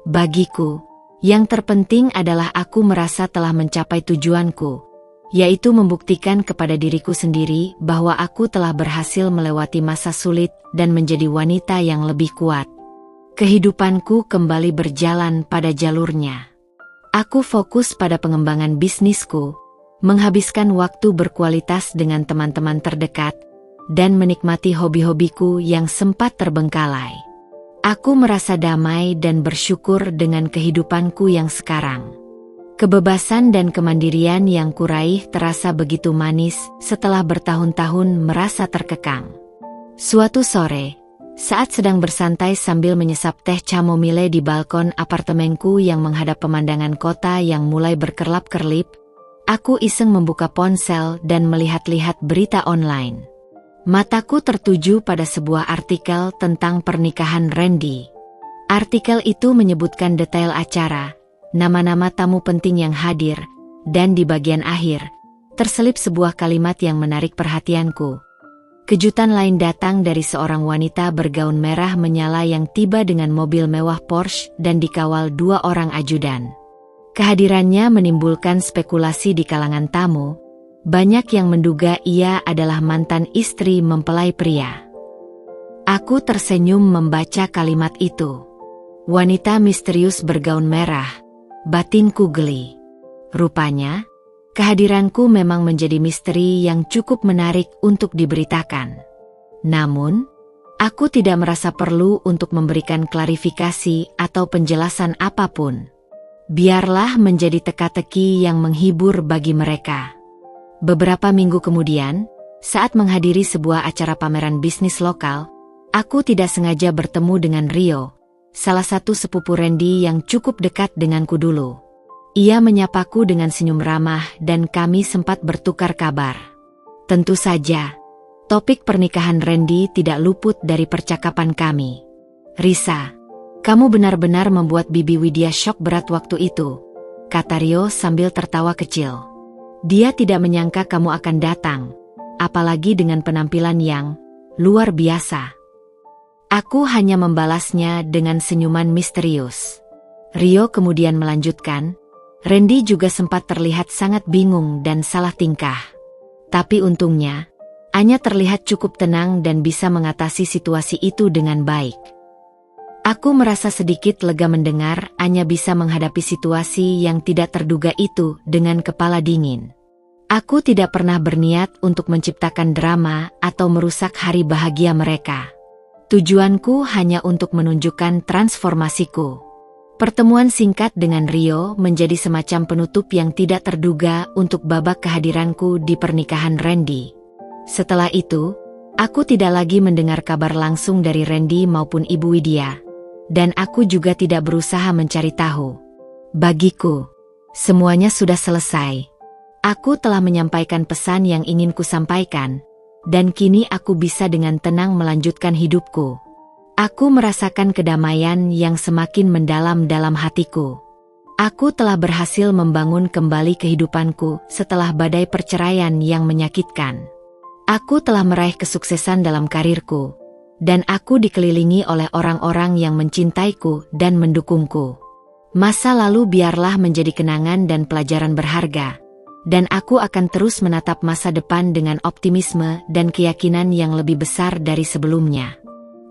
Bagiku, yang terpenting adalah aku merasa telah mencapai tujuanku, yaitu membuktikan kepada diriku sendiri bahwa aku telah berhasil melewati masa sulit dan menjadi wanita yang lebih kuat. Kehidupanku kembali berjalan pada jalurnya. Aku fokus pada pengembangan bisnisku, menghabiskan waktu berkualitas dengan teman-teman terdekat, dan menikmati hobi-hobiku yang sempat terbengkalai. Aku merasa damai dan bersyukur dengan kehidupanku yang sekarang. Kebebasan dan kemandirian yang kuraih terasa begitu manis setelah bertahun-tahun merasa terkekang. Suatu sore, saat sedang bersantai sambil menyesap teh chamomile di balkon apartemenku yang menghadap pemandangan kota yang mulai berkerlap-kerlip, aku iseng membuka ponsel dan melihat-lihat berita online. Mataku tertuju pada sebuah artikel tentang pernikahan Randy. Artikel itu menyebutkan detail acara, nama-nama tamu penting yang hadir, dan di bagian akhir, terselip sebuah kalimat yang menarik perhatianku. Kejutan lain datang dari seorang wanita bergaun merah menyala yang tiba dengan mobil mewah Porsche dan dikawal 2 orang ajudan. Kehadirannya menimbulkan spekulasi di kalangan tamu. Banyak yang menduga ia adalah mantan istri mempelai pria. Aku tersenyum membaca kalimat itu. Wanita misterius bergaun merah, batinku geli. Rupanya, Kehadiranku memang menjadi misteri yang cukup menarik untuk diberitakan. Namun, aku tidak merasa perlu untuk memberikan klarifikasi atau penjelasan apapun. Biarlah menjadi teka-teki yang menghibur bagi mereka. Beberapa minggu kemudian, saat menghadiri sebuah acara pameran bisnis lokal, aku tidak sengaja bertemu dengan Rio, salah satu sepupu Randy yang cukup dekat denganku dulu. Ia menyapaku dengan senyum ramah dan kami sempat bertukar kabar. Tentu saja, topik pernikahan Randy tidak luput dari percakapan kami. "Risa, kamu benar-benar membuat Bibi Widya syok berat waktu itu," kata Rio sambil tertawa kecil. "Dia tidak menyangka kamu akan datang, apalagi dengan penampilan yang luar biasa." Aku hanya membalasnya dengan senyuman misterius. Rio kemudian melanjutkan, "Randy juga sempat terlihat sangat bingung dan salah tingkah. Tapi untungnya, Anya terlihat cukup tenang dan bisa mengatasi situasi itu dengan baik." Aku merasa sedikit lega mendengar Anya bisa menghadapi situasi yang tidak terduga itu dengan kepala dingin. Aku tidak pernah berniat untuk menciptakan drama atau merusak hari bahagia mereka. Tujuanku hanya untuk menunjukkan transformasiku. Pertemuan singkat dengan Rio menjadi semacam penutup yang tidak terduga untuk babak kehadiranku di pernikahan Randy. Setelah itu, aku tidak lagi mendengar kabar langsung dari Randy maupun Ibu Widya, dan aku juga tidak berusaha mencari tahu. Bagiku, semuanya sudah selesai. Aku telah menyampaikan pesan yang ingin kusampaikan, dan kini aku bisa dengan tenang melanjutkan hidupku. Aku merasakan kedamaian yang semakin mendalam dalam hatiku. Aku telah berhasil membangun kembali kehidupanku setelah badai perceraian yang menyakitkan. Aku telah meraih kesuksesan dalam karirku, dan aku dikelilingi oleh orang-orang yang mencintaiku dan mendukungku. Masa lalu biarlah menjadi kenangan dan pelajaran berharga, dan aku akan terus menatap masa depan dengan optimisme dan keyakinan yang lebih besar dari sebelumnya.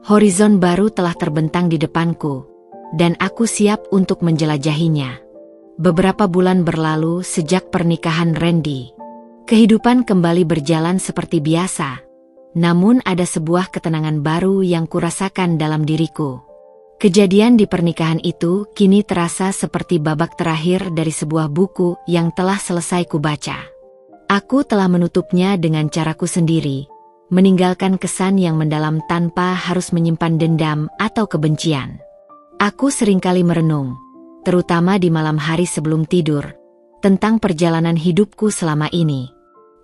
Horizon baru telah terbentang di depanku, dan aku siap untuk menjelajahinya. Beberapa bulan berlalu sejak pernikahan Randy. Kehidupan kembali berjalan seperti biasa, namun ada sebuah ketenangan baru yang kurasakan dalam diriku. Kejadian di pernikahan itu kini terasa seperti babak terakhir dari sebuah buku yang telah selesai kubaca. Aku telah menutupnya dengan caraku sendiri, meninggalkan kesan yang mendalam tanpa harus menyimpan dendam atau kebencian. Aku seringkali merenung, terutama di malam hari sebelum tidur, tentang perjalanan hidupku selama ini.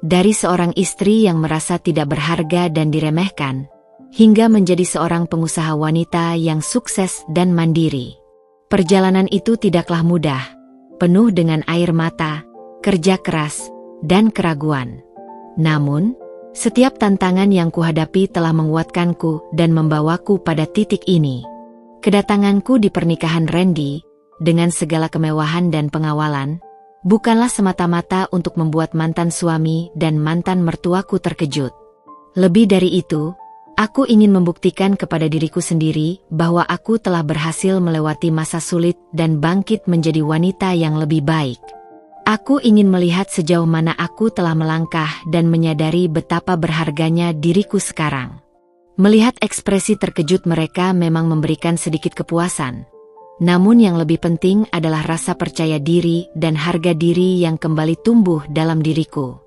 Dari seorang istri yang merasa tidak berharga dan diremehkan, hingga menjadi seorang pengusaha wanita yang sukses dan mandiri. Perjalanan itu tidaklah mudah, penuh dengan air mata, kerja keras, dan keraguan. Namun, setiap tantangan yang kuhadapi telah menguatkanku dan membawaku pada titik ini. Kedatanganku di pernikahan Randy, dengan segala kemewahan dan pengawalan, bukanlah semata-mata untuk membuat mantan suami dan mantan mertuaku terkejut. Lebih dari itu, aku ingin membuktikan kepada diriku sendiri bahwa aku telah berhasil melewati masa sulit dan bangkit menjadi wanita yang lebih baik. Aku ingin melihat sejauh mana aku telah melangkah dan menyadari betapa berharganya diriku sekarang. Melihat ekspresi terkejut mereka memang memberikan sedikit kepuasan. Namun yang lebih penting adalah rasa percaya diri dan harga diri yang kembali tumbuh dalam diriku.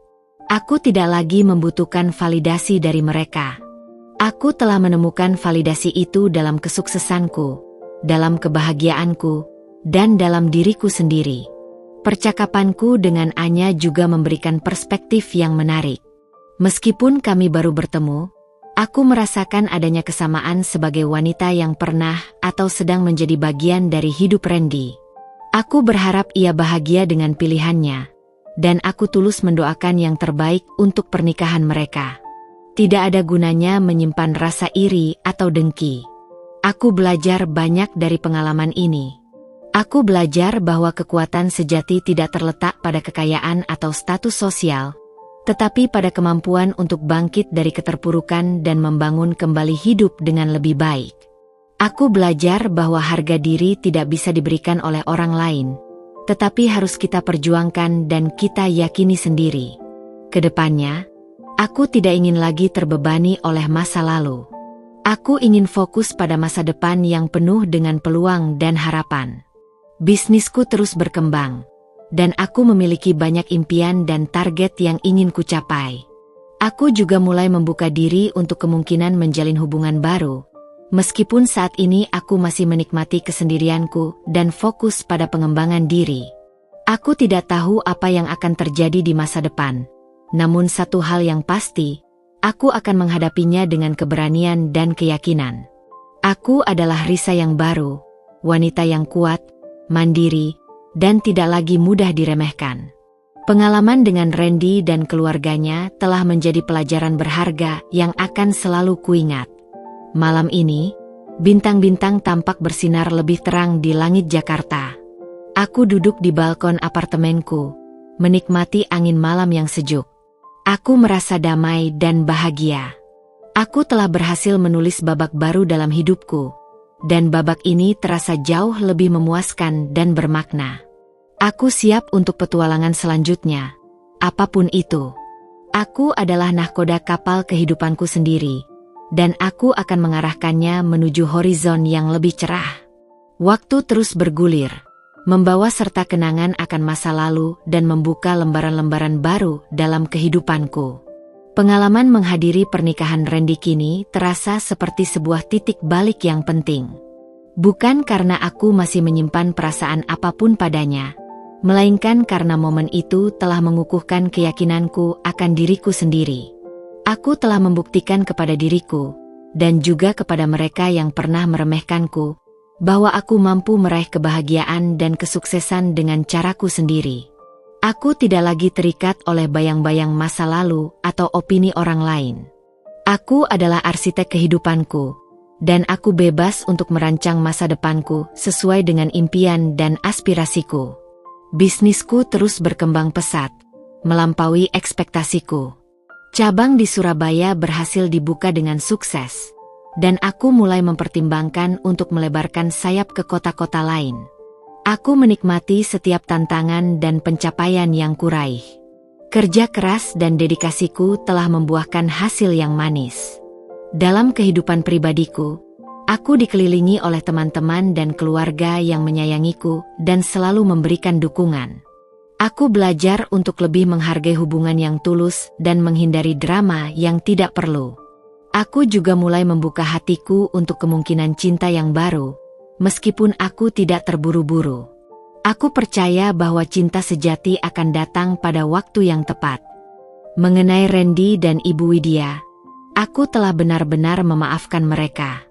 Aku tidak lagi membutuhkan validasi dari mereka. Aku telah menemukan validasi itu dalam kesuksesanku, dalam kebahagiaanku, dan dalam diriku sendiri. Percakapanku dengan Anya juga memberikan perspektif yang menarik. Meskipun kami baru bertemu, aku merasakan adanya kesamaan sebagai wanita yang pernah atau sedang menjadi bagian dari hidup Randy. Aku berharap ia bahagia dengan pilihannya, dan aku tulus mendoakan yang terbaik untuk pernikahan mereka. Tidak ada gunanya menyimpan rasa iri atau dengki. Aku belajar banyak dari pengalaman ini. Aku belajar bahwa kekuatan sejati tidak terletak pada kekayaan atau status sosial, tetapi pada kemampuan untuk bangkit dari keterpurukan dan membangun kembali hidup dengan lebih baik. Aku belajar bahwa harga diri tidak bisa diberikan oleh orang lain, tetapi harus kita perjuangkan dan kita yakini sendiri. Kedepannya, aku tidak ingin lagi terbebani oleh masa lalu. Aku ingin fokus pada masa depan yang penuh dengan peluang dan harapan. Bisnisku terus berkembang, dan aku memiliki banyak impian dan target yang ingin kucapai. Aku juga mulai membuka diri untuk kemungkinan menjalin hubungan baru, meskipun saat ini aku masih menikmati kesendirianku dan fokus pada pengembangan diri. Aku tidak tahu apa yang akan terjadi di masa depan, namun satu hal yang pasti, aku akan menghadapinya dengan keberanian dan keyakinan. Aku adalah Risa yang baru, wanita yang kuat, mandiri, dan tidak lagi mudah diremehkan. Pengalaman dengan Randy dan keluarganya telah menjadi pelajaran berharga yang akan selalu kuingat. Malam ini, bintang-bintang tampak bersinar lebih terang di langit Jakarta. Aku duduk di balkon apartemenku, menikmati angin malam yang sejuk. Aku merasa damai dan bahagia. Aku telah berhasil menulis babak baru dalam hidupku, dan babak ini terasa jauh lebih memuaskan dan bermakna. Aku siap untuk petualangan selanjutnya, apapun itu. Aku adalah nahkoda kapal kehidupanku sendiri, dan aku akan mengarahkannya menuju horizon yang lebih cerah. Waktu terus bergulir, membawa serta kenangan akan masa lalu dan membuka lembaran-lembaran baru dalam kehidupanku. Pengalaman menghadiri pernikahan Randy kini terasa seperti sebuah titik balik yang penting. Bukan karena aku masih menyimpan perasaan apapun padanya, melainkan karena momen itu telah mengukuhkan keyakinanku akan diriku sendiri. Aku telah membuktikan kepada diriku, dan juga kepada mereka yang pernah meremehkanku, bahwa aku mampu meraih kebahagiaan dan kesuksesan dengan caraku sendiri. Aku tidak lagi terikat oleh bayang-bayang masa lalu atau opini orang lain. Aku adalah arsitek kehidupanku, dan aku bebas untuk merancang masa depanku sesuai dengan impian dan aspirasiku. Bisnisku terus berkembang pesat, melampaui ekspektasiku. Cabang di Surabaya berhasil dibuka dengan sukses, dan aku mulai mempertimbangkan untuk melebarkan sayap ke kota-kota lain. Aku menikmati setiap tantangan dan pencapaian yang kuraih. Kerja keras dan dedikasiku telah membuahkan hasil yang manis. Dalam kehidupan pribadiku, aku dikelilingi oleh teman-teman dan keluarga yang menyayangiku dan selalu memberikan dukungan. Aku belajar untuk lebih menghargai hubungan yang tulus dan menghindari drama yang tidak perlu. Aku juga mulai membuka hatiku untuk kemungkinan cinta yang baru, meskipun aku tidak terburu-buru. Aku percaya bahwa cinta sejati akan datang pada waktu yang tepat. Mengenai Randy dan Ibu Widya, aku telah benar-benar memaafkan mereka.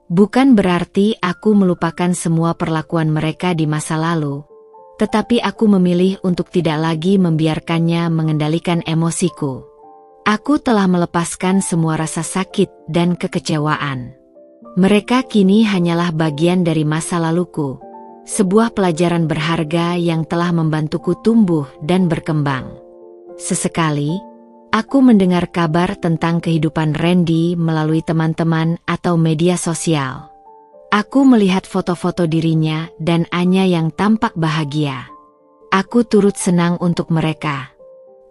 Bukan berarti aku melupakan semua perlakuan mereka di masa lalu, tetapi aku memilih untuk tidak lagi membiarkannya mengendalikan emosiku. Aku telah melepaskan semua rasa sakit dan kekecewaan. Mereka kini hanyalah bagian dari masa laluku, sebuah pelajaran berharga yang telah membantuku tumbuh dan berkembang. Sesekali, aku mendengar kabar tentang kehidupan Randy melalui teman-teman atau media sosial. Aku melihat foto-foto dirinya dan Anya yang tampak bahagia. Aku turut senang untuk mereka.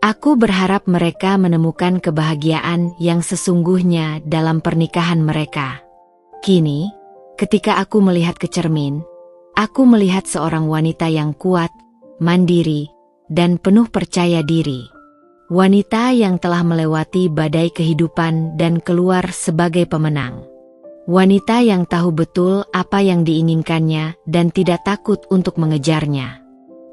Aku berharap mereka menemukan kebahagiaan yang sesungguhnya dalam pernikahan mereka. Kini, ketika aku melihat ke cermin, aku melihat seorang wanita yang kuat, mandiri, dan penuh percaya diri. Wanita yang telah melewati badai kehidupan dan keluar sebagai pemenang. Wanita yang tahu betul apa yang diinginkannya dan tidak takut untuk mengejarnya.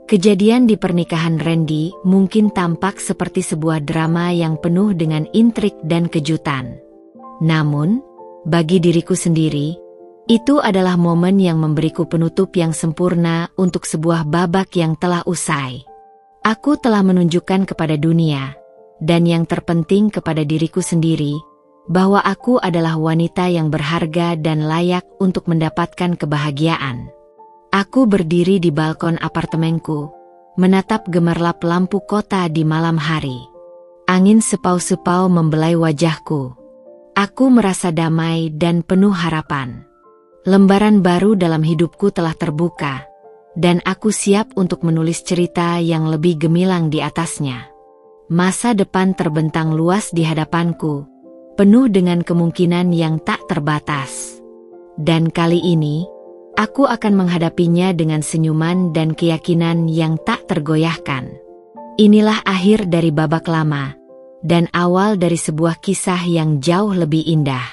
Kejadian di pernikahan Randy mungkin tampak seperti sebuah drama yang penuh dengan intrik dan kejutan. Namun, bagi diriku sendiri, itu adalah momen yang memberiku penutup yang sempurna untuk sebuah babak yang telah usai. Aku telah menunjukkan kepada dunia, dan yang terpenting kepada diriku sendiri, bahwa aku adalah wanita yang berharga dan layak untuk mendapatkan kebahagiaan. Aku berdiri di balkon apartemenku, menatap gemerlap lampu kota di malam hari. Angin sepau-sepau membelai wajahku. Aku merasa damai dan penuh harapan. Lembaran baru dalam hidupku telah terbuka, dan aku siap untuk menulis cerita yang lebih gemilang di atasnya. Masa depan terbentang luas di hadapanku, penuh dengan kemungkinan yang tak terbatas. Dan kali ini, aku akan menghadapinya dengan senyuman dan keyakinan yang tak tergoyahkan. Inilah akhir dari babak lama, dan awal dari sebuah kisah yang jauh lebih indah.